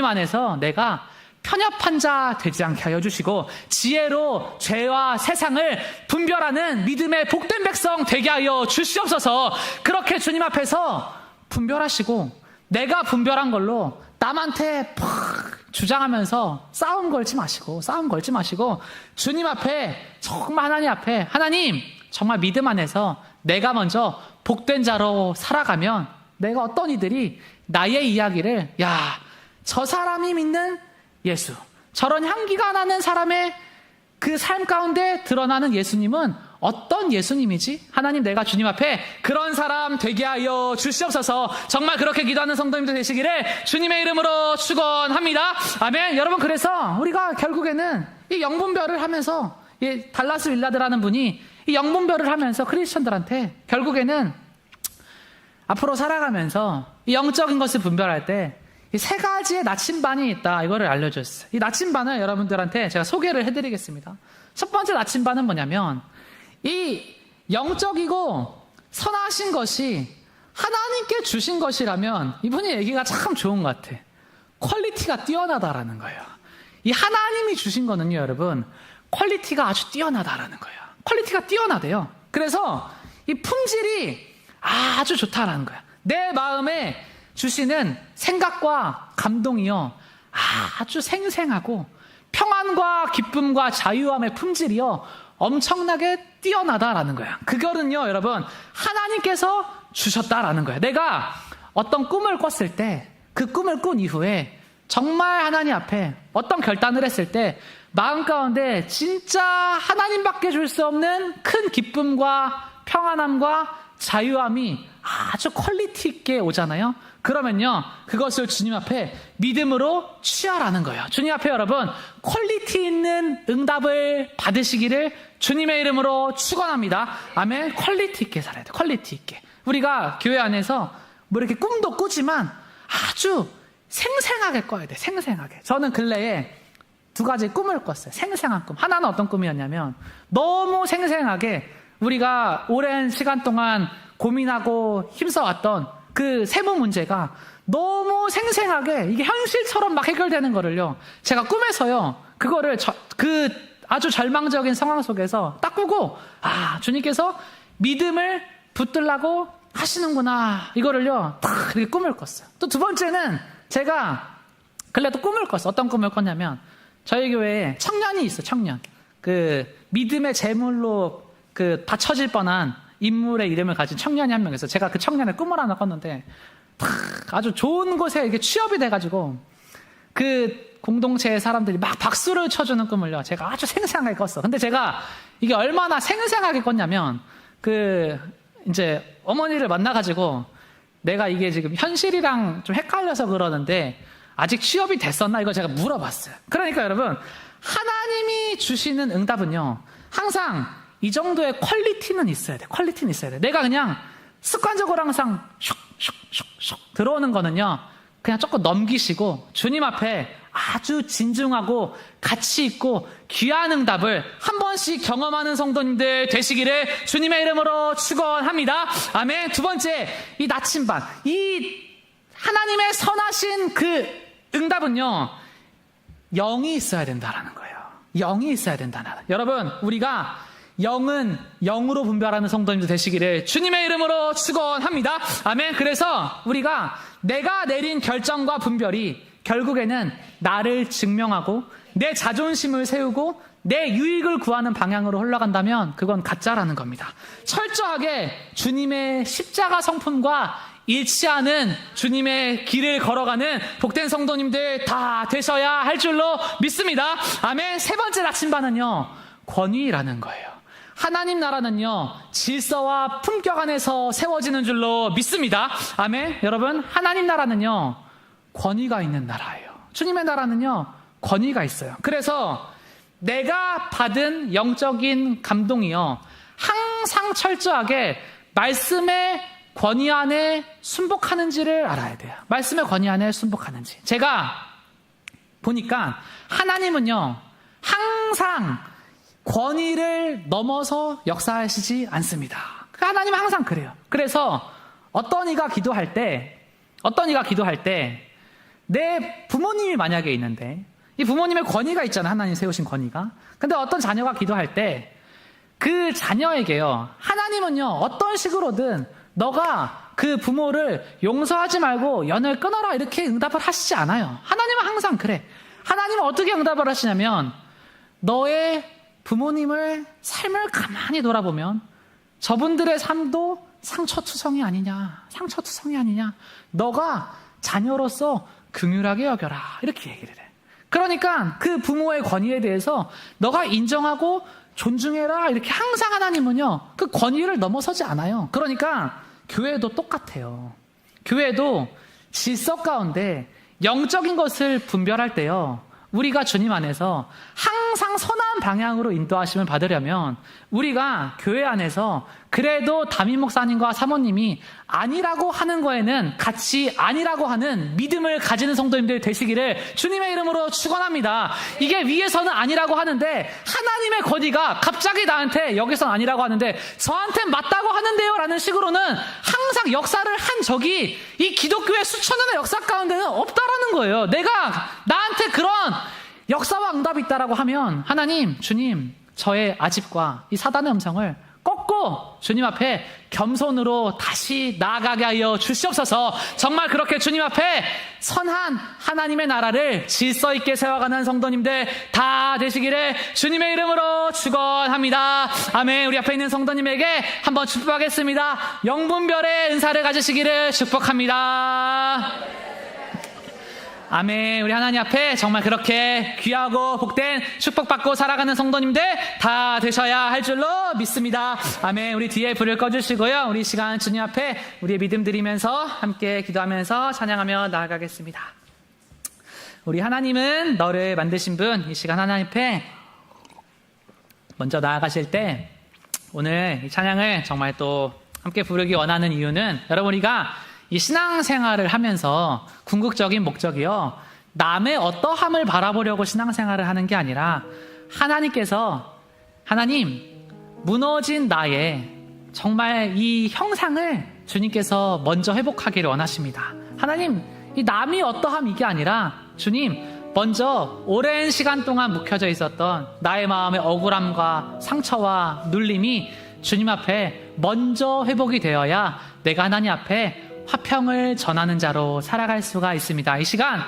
안에서 내가 편협한 자 되지 않게 하여 주시고 지혜로 죄와 세상을 분별하는 믿음의 복된 백성 되게 하여 주시옵소서. 그렇게 주님 앞에서 분별하시고 내가 분별한 걸로 남한테 팍 주장하면서 싸움 걸지 마시고 주님 앞에 정말 하나님 앞에 하나님 정말 믿음 안에서 내가 먼저 복된 자로 살아가면 내가 어떤 이들이 나의 이야기를 야, 저 사람이 믿는 예수, 저런 향기가 나는 사람의 그 삶 가운데 드러나는 예수님은 어떤 예수님이지? 하나님 내가 주님 앞에 그런 사람 되게 하여 주시옵소서. 정말 그렇게 기도하는 성도님들 되시기를 주님의 이름으로 축원합니다. 아멘. 여러분 그래서 우리가 결국에는 이 영분별을 하면서 이 달라스 윌라드라는 분이 이 영분별을 하면서 크리스천들한테 결국에는 앞으로 살아가면서 이 영적인 것을 분별할 때 이 세 가지의 나침반이 있다. 이거를 알려줬어요. 이 나침반을 여러분들한테 제가 소개를 해드리겠습니다. 첫 번째 나침반은 뭐냐면 이 영적이고 선하신 것이 하나님께 주신 것이라면 이분이 얘기가 참 좋은 것 같아. 퀄리티가 뛰어나다라는 거예요. 이 하나님이 주신 거는요, 여러분, 퀄리티가 아주 뛰어나다라는 거예요. 퀄리티가 뛰어나대요. 그래서 이 품질이 아주 좋다라는 거야. 내 마음에 주시는 생각과 감동이요, 아주 생생하고 평안과 기쁨과 자유함의 품질이요, 엄청나게 뛰어나다라는 거야. 그거는요, 여러분, 하나님께서 주셨다라는 거야. 내가 어떤 꿈을 꿨을 때, 그 꿈을 꾼 이후에 정말 하나님 앞에 어떤 결단을 했을 때 마음 가운데 진짜 하나님밖에 줄 수 없는 큰 기쁨과 평안함과 자유함이 아주 퀄리티 있게 오잖아요. 그러면요, 그것을 주님 앞에 믿음으로 취하라는 거예요. 주님 앞에 여러분, 퀄리티 있는 응답을 받으시기를 주님의 이름으로 축원합니다. 아멘. 퀄리티 있게 살아야 돼. 퀄리티 있게. 우리가 교회 안에서 뭐 이렇게 꿈도 꾸지만 아주 생생하게 꿔야 돼. 생생하게. 저는 근래에 2가지 꿈을 꿨어요. 생생한 꿈. 하나는 어떤 꿈이었냐면, 너무 생생하게 우리가 오랜 시간 동안 고민하고 힘써왔던 그 세무 문제가 너무 생생하게 이게 현실처럼 막 해결되는 거를요, 제가 꿈에서요, 그거를 그 아주 절망적인 상황 속에서 딱 꾸고, 주님께서 믿음을 붙들라고 하시는구나, 이거를요 딱 이렇게 꿈을 꿨어요. 또 2번째는 제가 근래 또 꿈을 꿨어요. 어떤 꿈을 꿨냐면, 저희 교회에 청년이 있어요. 청년. 그 믿음의 제물로 그 다 쳐질 뻔한 인물의 이름을 가진 청년이 한 명 있어요. 제가 그 청년의 꿈을 하나 꿨는데 아주 좋은 곳에 이렇게 취업이 돼가지고 그 공동체의 사람들이 막 박수를 쳐주는 꿈을요, 제가 아주 생생하게 꿨어. 근데 제가 이게 얼마나 생생하게 꿨냐면, 그 이제 어머니를 만나가지고 내가 이게 지금 현실이랑 좀 헷갈려서 그러는데 아직 취업이 됐었나, 이거 제가 물어봤어요. 그러니까 여러분, 하나님이 주시는 응답은요, 항상 이 정도의 퀄리티는 있어야 돼. 퀄리티는 있어야 돼. 내가 그냥 습관적으로 항상 슉슉슉슉 들어오는 거는요, 그냥 조금 넘기시고 주님 앞에 아주 진중하고 가치 있고 귀한 응답을 한 번씩 경험하는 성도님들 되시기를 주님의 이름으로 축원합니다. 아멘. 2번째, 이 나침반, 이 하나님의 선하신 그 응답은요, 영이 있어야 된다라는 거예요. 영이 있어야 된다는. 여러분, 우리가 영은 영으로 분별하는 성도님들 되시기를 주님의 이름으로 축원합니다. 아멘. 그래서 우리가 내가 내린 결정과 분별이 결국에는 나를 증명하고 내 자존심을 세우고 내 유익을 구하는 방향으로 흘러간다면 그건 가짜라는 겁니다. 철저하게 주님의 십자가 성품과 일치하는 주님의 길을 걸어가는 복된 성도님들 다 되셔야 할 줄로 믿습니다. 아멘. 3번째 나침반은요, 권위라는 거예요. 하나님 나라는요, 질서와 품격 안에서 세워지는 줄로 믿습니다. 아멘. 여러분, 하나님 나라는요, 권위가 있는 나라예요. 주님의 나라는요, 권위가 있어요. 그래서 내가 받은 영적인 감동이요, 항상 철저하게 말씀의 권위 안에 순복하는지를 알아야 돼요. 말씀의 권위 안에 순복하는지. 제가 보니까 하나님은요, 항상 권위를 넘어서 역사하시지 않습니다. 하나님은 항상 그래요. 그래서 어떤 이가 기도할 때 내 부모님이 만약에 있는데, 이 부모님의 권위가 있잖아요. 하나님 세우신 권위가. 근데 어떤 자녀가 기도할 때 그 자녀에게요, 하나님은요, 어떤 식으로든 너가 그 부모를 용서하지 말고 연을 끊어라, 이렇게 응답을 하시지 않아요. 하나님은 항상 그래. 하나님은 어떻게 응답을 하시냐면, 너의 부모님을 삶을 가만히 돌아보면 저분들의 삶도 상처투성이 아니냐, 상처투성이 아니냐, 너가 자녀로서 긍휼하게 여겨라, 이렇게 얘기를 해. 그러니까 그 부모의 권위에 대해서 너가 인정하고 존중해라, 이렇게 항상 하나님은요, 그 권위를 넘어서지 않아요. 그러니까 교회도 똑같아요. 교회도 질서 가운데 영적인 것을 분별할 때요, 우리가 주님 안에서 항상 선한 방향으로 인도하심을 받으려면 우리가 교회 안에서 그래도 담임 목사님과 사모님이 아니라고 하는 거에는 같이 아니라고 하는 믿음을 가지는 성도님들 되시기를 주님의 이름으로 축원합니다. 이게 위에서는 아니라고 하는데 하나님의 권위가 갑자기 나한테 여기서는 아니라고 하는데 저한테 맞다고 하는데요 라는 식으로는 항상 역사를 한 적이 이 기독교의 수천 년의 역사 가운데는 없다라는 거예요. 내가 나한테 그런 역사와 응답이 있다라고 하면 하나님, 주님, 저의 아집과 이 사단의 음성을 꺾고 주님 앞에 겸손으로 다시 나아가게 하여 주시옵소서. 정말 그렇게 주님 앞에 선한 하나님의 나라를 질서 있게 세워가는 성도님들 다 되시기를 주님의 이름으로 축원합니다. 아멘. 우리 앞에 있는 성도님에게 한번 축복하겠습니다. 영분별의 은사를 가지시기를 축복합니다. 아멘. 우리 하나님 앞에 정말 그렇게 귀하고 복된 축복받고 살아가는 성도님들 다 되셔야 할 줄로 믿습니다. 아멘. 우리 뒤에 불을 꺼주시고요. 우리 시간 주님 앞에 우리의 믿음 드리면서 함께 기도하면서 찬양하며 나아가겠습니다. 우리 하나님은 너를 만드신 분, 이 시간 하나님 앞에 먼저 나아가실 때 오늘 이 찬양을 정말 또 함께 부르기 원하는 이유는 여러분 우리가 이 신앙생활을 하면서 궁극적인 목적이요, 남의 어떠함을 바라보려고 신앙생활을 하는 게 아니라 하나님 무너진 나의 정말 이 형상을 주님께서 먼저 회복하기를 원하십니다. 하나님, 이 남이 어떠함 이게 아니라 주님 먼저 오랜 시간 동안 묵혀져 있었던 나의 마음의 억울함과 상처와 눌림이 주님 앞에 먼저 회복이 되어야 내가 하나님 앞에 화평을 전하는 자로 살아갈 수가 있습니다. 이 시간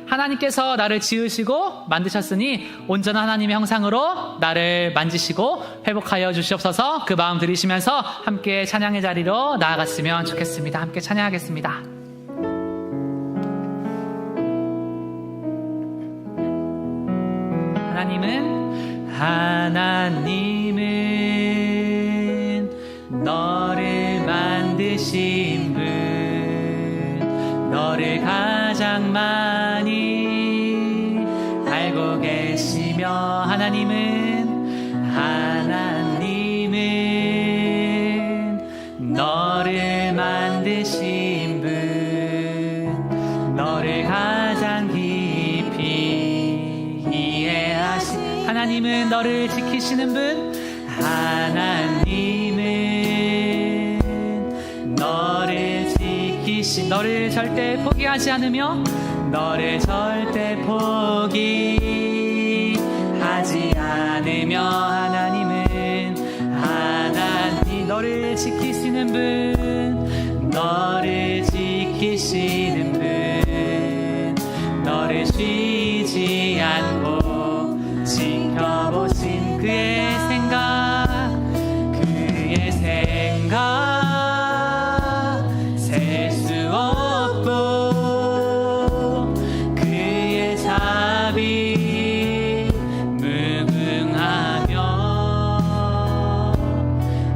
하나님께서 나를 지으시고 만드셨으니 온전한 하나님의 형상으로 나를 만지시고 회복하여 주시옵소서. 그 마음 들이시면서 함께 찬양의 자리로 나아갔으면 좋겠습니다. 함께 찬양하겠습니다. 하나님은 너를 만드신 분, 너를 가장 많이 알고 계시며 하나님은 너를 만드신 분, 너를 가장 깊이 이해하신 하나님은 너를 지키시는 분, 하나님은 너를 지키시 너를 절대 포기하지 않으며 너를 절대 포기하지 않으며 하나님 너를 지키시는 분, 너를 지키시는 분, 너를 쉬지 않고 지켜보신 그의 생각 셀 수 없고 그의 자비 무궁하며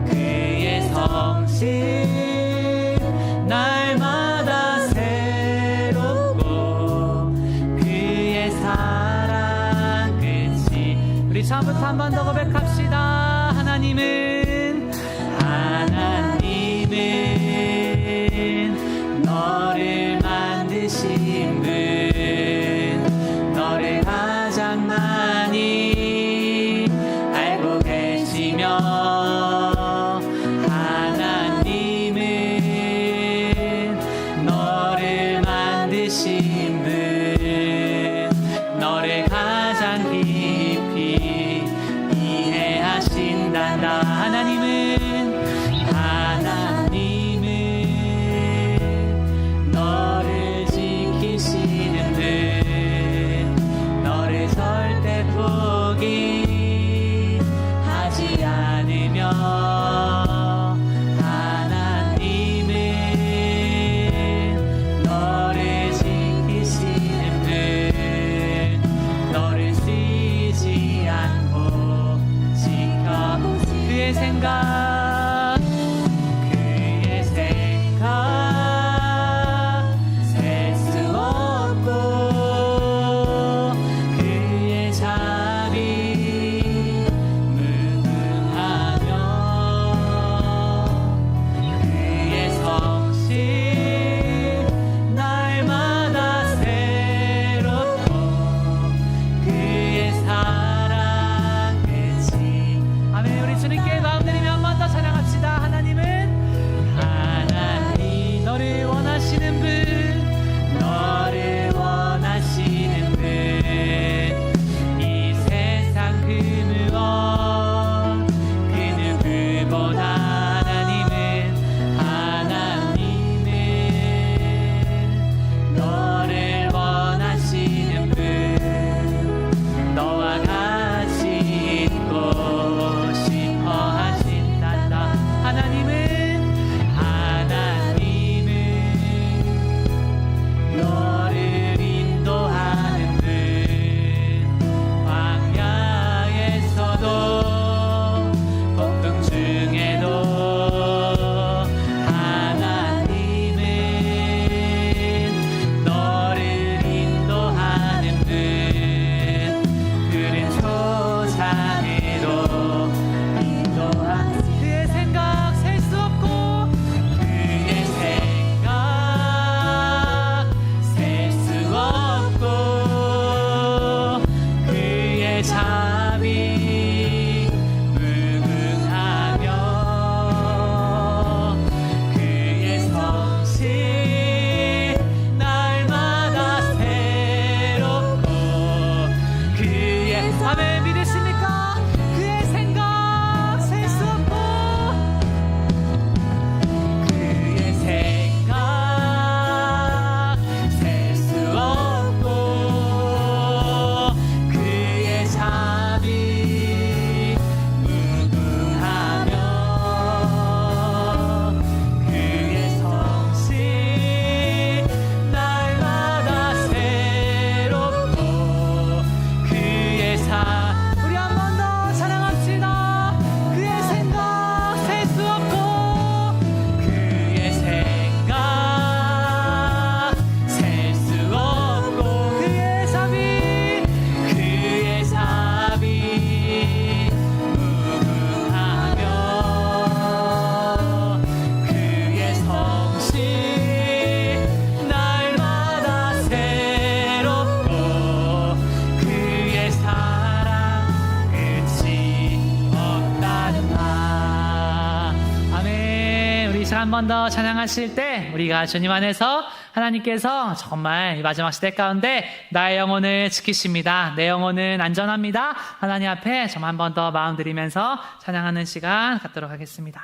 그의 성실 날마다 새롭고 그의 사랑 끝이 우리 처음부터 한 번 더 고백합시다. 하나님은 너를 만드신 분, 너를 가장 많이 알고 계시며 하나님은 너를 만드신 분, 너를 가장 깊이 이해 제가 한 번 더 찬양하실 때 우리가 주님 안에서 하나님께서 정말 이 마지막 시대 가운데 나의 영혼을 지키십니다. 내 영혼은 안전합니다. 하나님 앞에 정말 한 번 더 마음 드리면서 찬양하는 시간 갖도록 하겠습니다.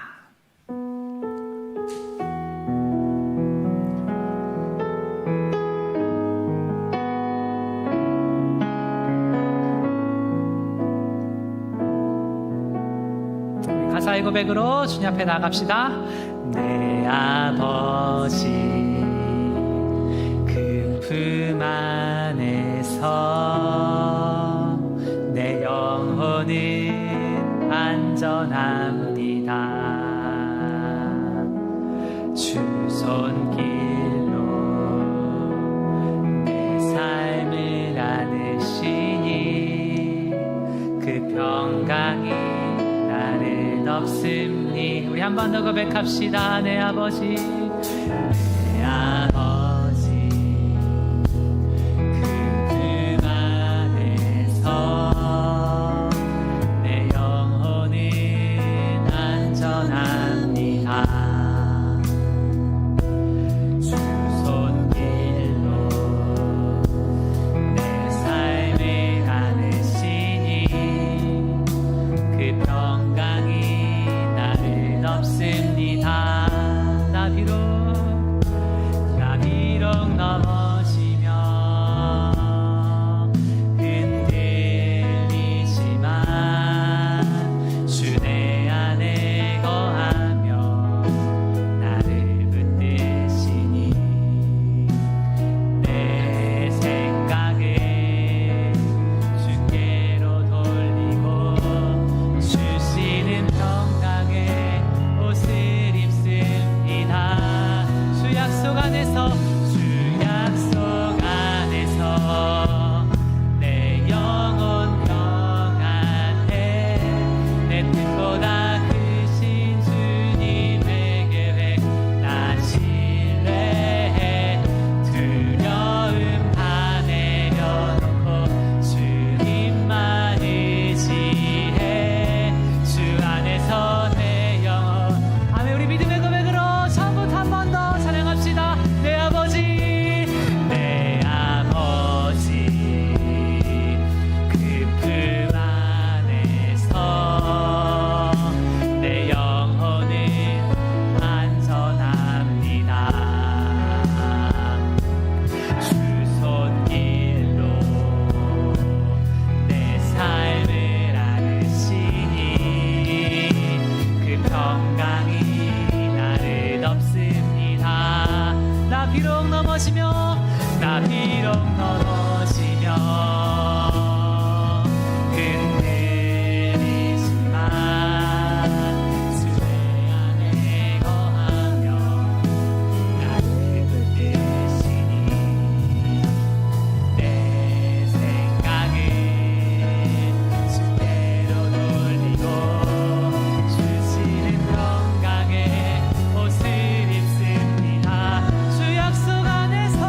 가사의 고백으로 주님 앞에 나갑시다. 내 아버지 그 품 안에서 내 영혼은 안전합니다. 주 손길로 내 삶을 안으시니 그 평강이 나를 덮습니. 우리 한 번 더 고백합시다. 내 아버지 내 아버지 그 안에서 내 영혼은 안전합니다. 주 손길로 내 삶을 안으시니 그 평강이 나를 덮습니다. 나 비록 넘어지며 흔들리지만 주 내 안에 거하며 나를 붙드시니 내 생각을 주께로 돌리고 주시는 평강의 옷을 입습니다. 주 약속 안에서 내 영혼 평안해. 내 뜻보다 크신 주님의 계획 나 신뢰해. 두려움 다 내려놓고 주님만 의지해. 주 안에서 내 영혼. 아멘. 우리 믿음의 고백으로 처음부터 한 번 더 찬양합시다. 내 아버지 내 아버지 그 품 안에서 내 영혼은 안전합니다. 주 손길로 내 삶을 안으시니 그 평강이 나를 덮습니다. 나 비록 넘어지며 흔들리지만 주 내 안에 거하며 나를 붙드시니 내 생각을 주께로 돌리고 주시는 평강의 옷을 입습니다. 주 약속 안에서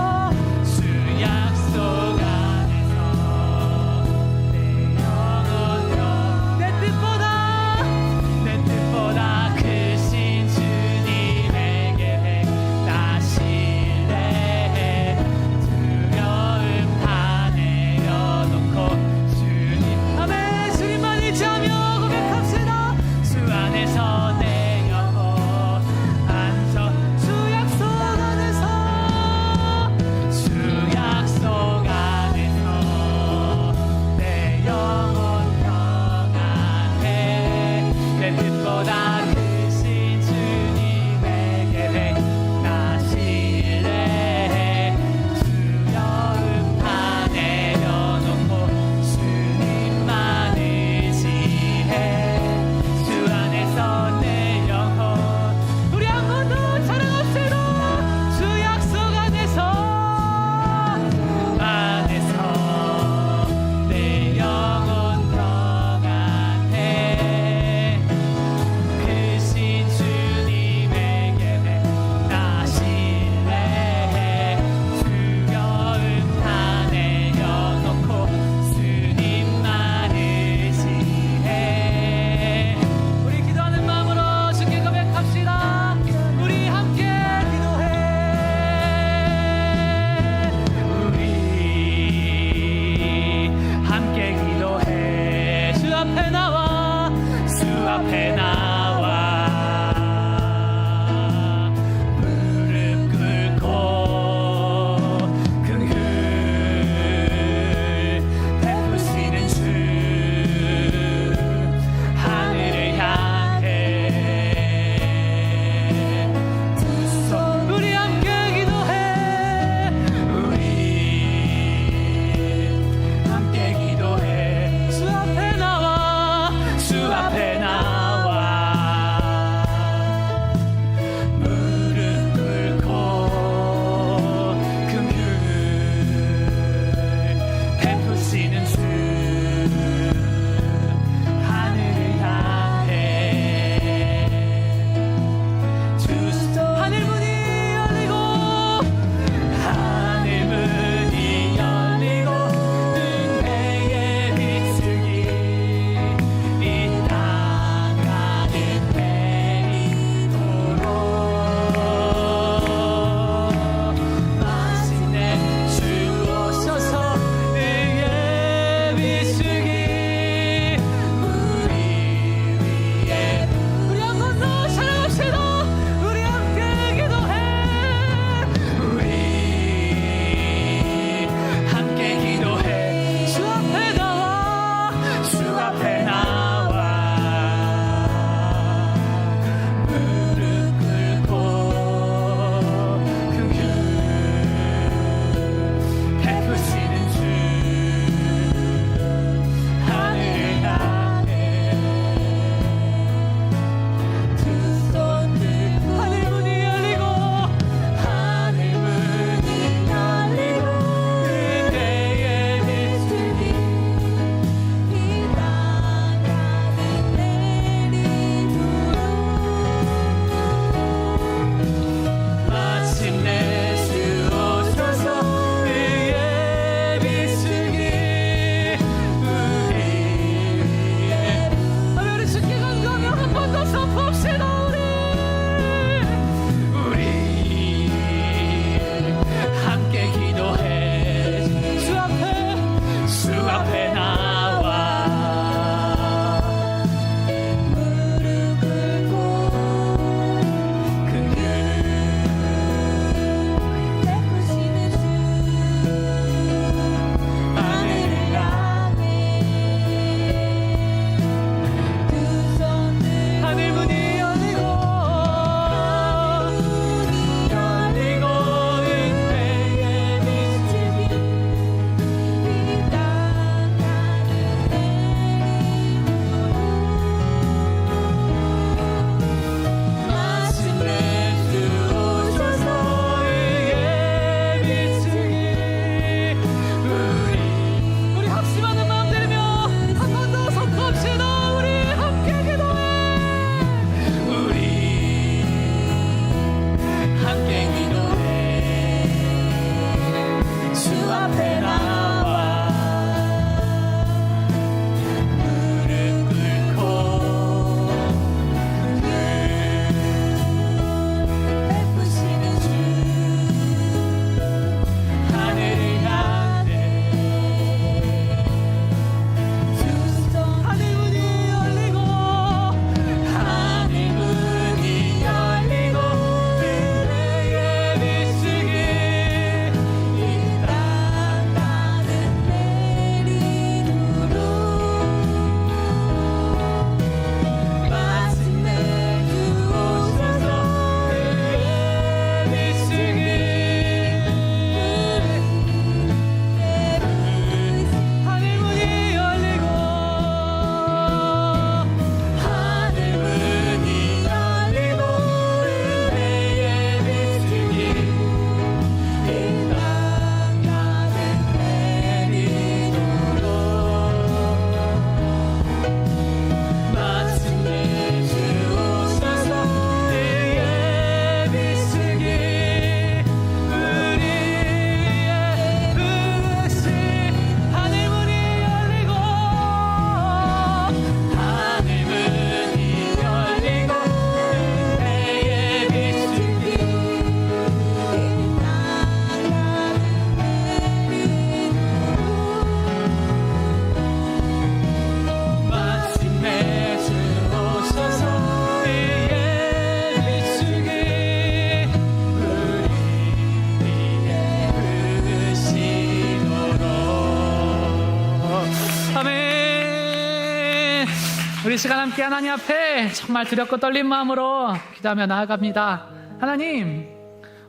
우리 시간 함께 하나님 앞에 정말 두렵고 떨린 마음으로 기도하며 나아갑니다. 하나님,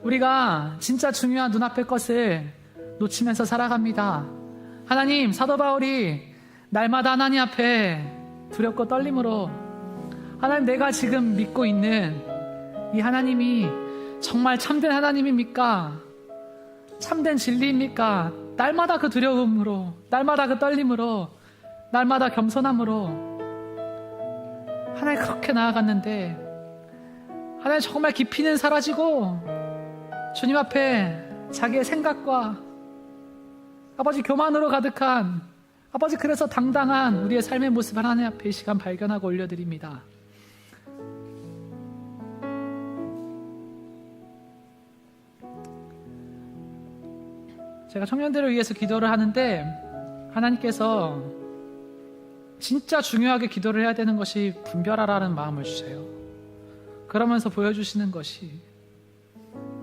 우리가 진짜 중요한 눈앞의 것을 놓치면서 살아갑니다. 하나님, 사도 바울이 날마다 하나님 앞에 두렵고 떨림으로 하나님, 내가 지금 믿고 있는 이 하나님이 정말 참된 하나님입니까? 참된 진리입니까? 날마다 그 두려움으로, 날마다 그 떨림으로, 날마다 겸손함으로 하나님 그렇게 나아갔는데, 하나님 정말 깊이는 사라지고 주님 앞에 자기의 생각과 아버지 교만으로 가득한 아버지, 그래서 당당한 우리의 삶의 모습 하나님 앞에 이 시간 발견하고 올려드립니다. 제가 청년들을 위해서 기도를 하는데 하나님께서 진짜 중요하게 기도를 해야 되는 것이 분별하라는 마음을 주세요. 그러면서 보여주시는 것이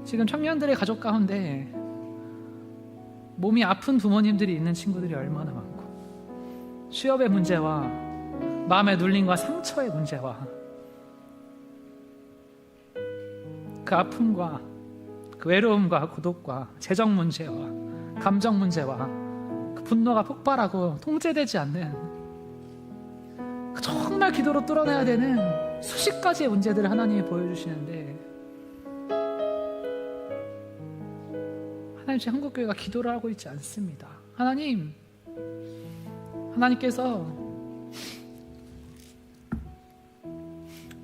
지금 청년들의 가족 가운데 몸이 아픈 부모님들이 있는 친구들이 얼마나 많고, 취업의 문제와 마음의 눌림과 상처의 문제와 그 아픔과 그 외로움과 고독과 재정 문제와 감정 문제와 그 분노가 폭발하고 통제되지 않는 그 정말 기도로 뚫어내야 되는 수십 가지의 문제들을 하나님이 보여주시는데, 하나님, 제 한국교회가 기도를 하고 있지 않습니다. 하나님께서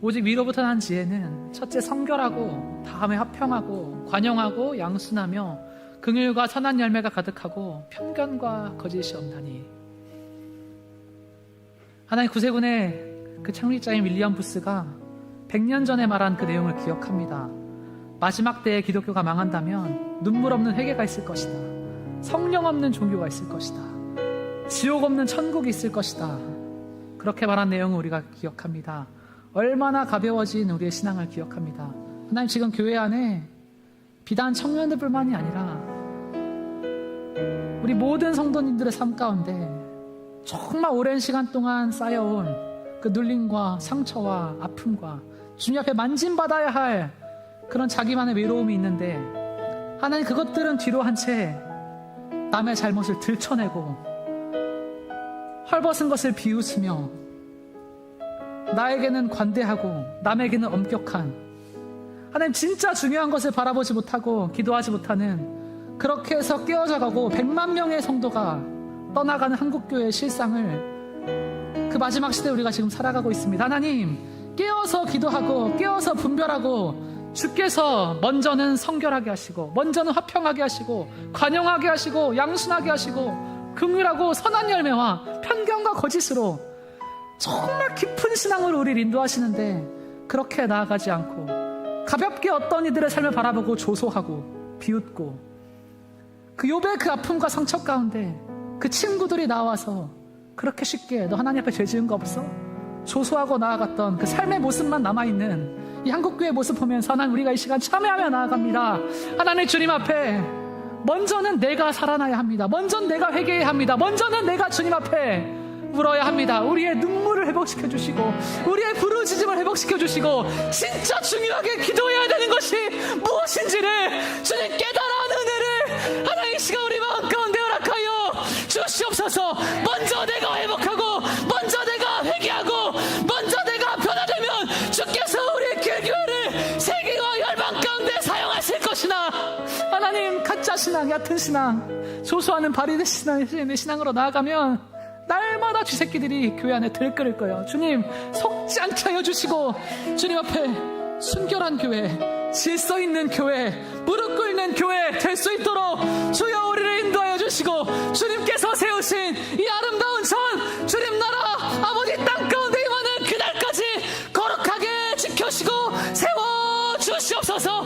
오직 위로부터 난 지혜는 첫째 성결하고 다음에 화평하고 관용하고 양순하며 긍휼과 선한 열매가 가득하고 편견과 거짓이 없나니. 하나님, 구세군의 그 창립자인 윌리엄 부스가 100년 전에 말한 그 내용을 기억합니다. 마지막 때에 기독교가 망한다면 눈물 없는 회개가 있을 것이다. 성령 없는 종교가 있을 것이다. 지옥 없는 천국이 있을 것이다. 그렇게 말한 내용을 우리가 기억합니다. 얼마나 가벼워진 우리의 신앙을 기억합니다. 하나님, 지금 교회 안에 비단 청년들뿐만이 아니라 우리 모든 성도님들의 삶 가운데 정말 오랜 시간 동안 쌓여온 그 눌림과 상처와 아픔과 주님 앞에 만짐받아야 할 그런 자기만의 외로움이 있는데, 하나님, 그것들은 뒤로 한 채 남의 잘못을 들춰내고 헐벗은 것을 비웃으며 나에게는 관대하고 남에게는 엄격한, 하나님, 진짜 중요한 것을 바라보지 못하고 기도하지 못하는, 그렇게 해서 깨어져 가고 100만 명의 성도가 떠나가는 한국교회의 실상을 그 마지막 시대에 우리가 지금 살아가고 있습니다. 하나님, 깨어서 기도하고 깨어서 분별하고 주께서 먼저는 성결하게 하시고 먼저는 화평하게 하시고 관용하게 하시고 양순하게 하시고 긍휼하고 선한 열매와 편견과 거짓으로 정말 깊은 신앙으로 우리를 인도하시는데, 그렇게 나아가지 않고 가볍게 어떤 이들의 삶을 바라보고 조소하고 비웃고, 그 욥의 그 아픔과 상처 가운데 그 친구들이 나와서 그렇게 쉽게 너 하나님 앞에 죄 지은 거 없어? 조소하고 나아갔던 그 삶의 모습만 남아있는 이 한국교회의 모습 보면서 하나님, 우리가 이 시간 참여하며 나아갑니다. 하나님, 주님 앞에 먼저는 내가 살아나야 합니다. 먼저는 내가 회개해야 합니다. 먼저는 내가 주님 앞에 울어야 합니다. 우리의 눈물을 회복시켜 주시고 우리의 부르짖음을 회복시켜 주시고 진짜 중요하게 기도해야 되는 것이 무엇인지를 주님 깨달아하는 은혜를 하나님, 이 시간 우리 마음 가운데 허락하여 주시옵소서. 먼저 내가 회복하고 먼저 내가 회개하고 먼저 내가 변화되면 주께서 우리의 교회를 세계와 열방 가운데 사용하실 것이나, 하나님, 가짜 신앙, 얕은 신앙, 조소하는 바리새 신앙으로 나아가면 날마다 쥐새끼들이 교회 안에 들끓을 거예요. 주님, 속지 않게 하여 주시고 주님 앞에 순결한 교회, 질서 있는 교회, 무릎 꿇는 교회 될 수 있도록 주여 우리를 인도하여 주시고, 주님께서 세우신 이 아름다운 전 주님 나라 아버지 땅 가운데 임하는 그날까지 거룩하게 지켜주시고 세워주시옵소서.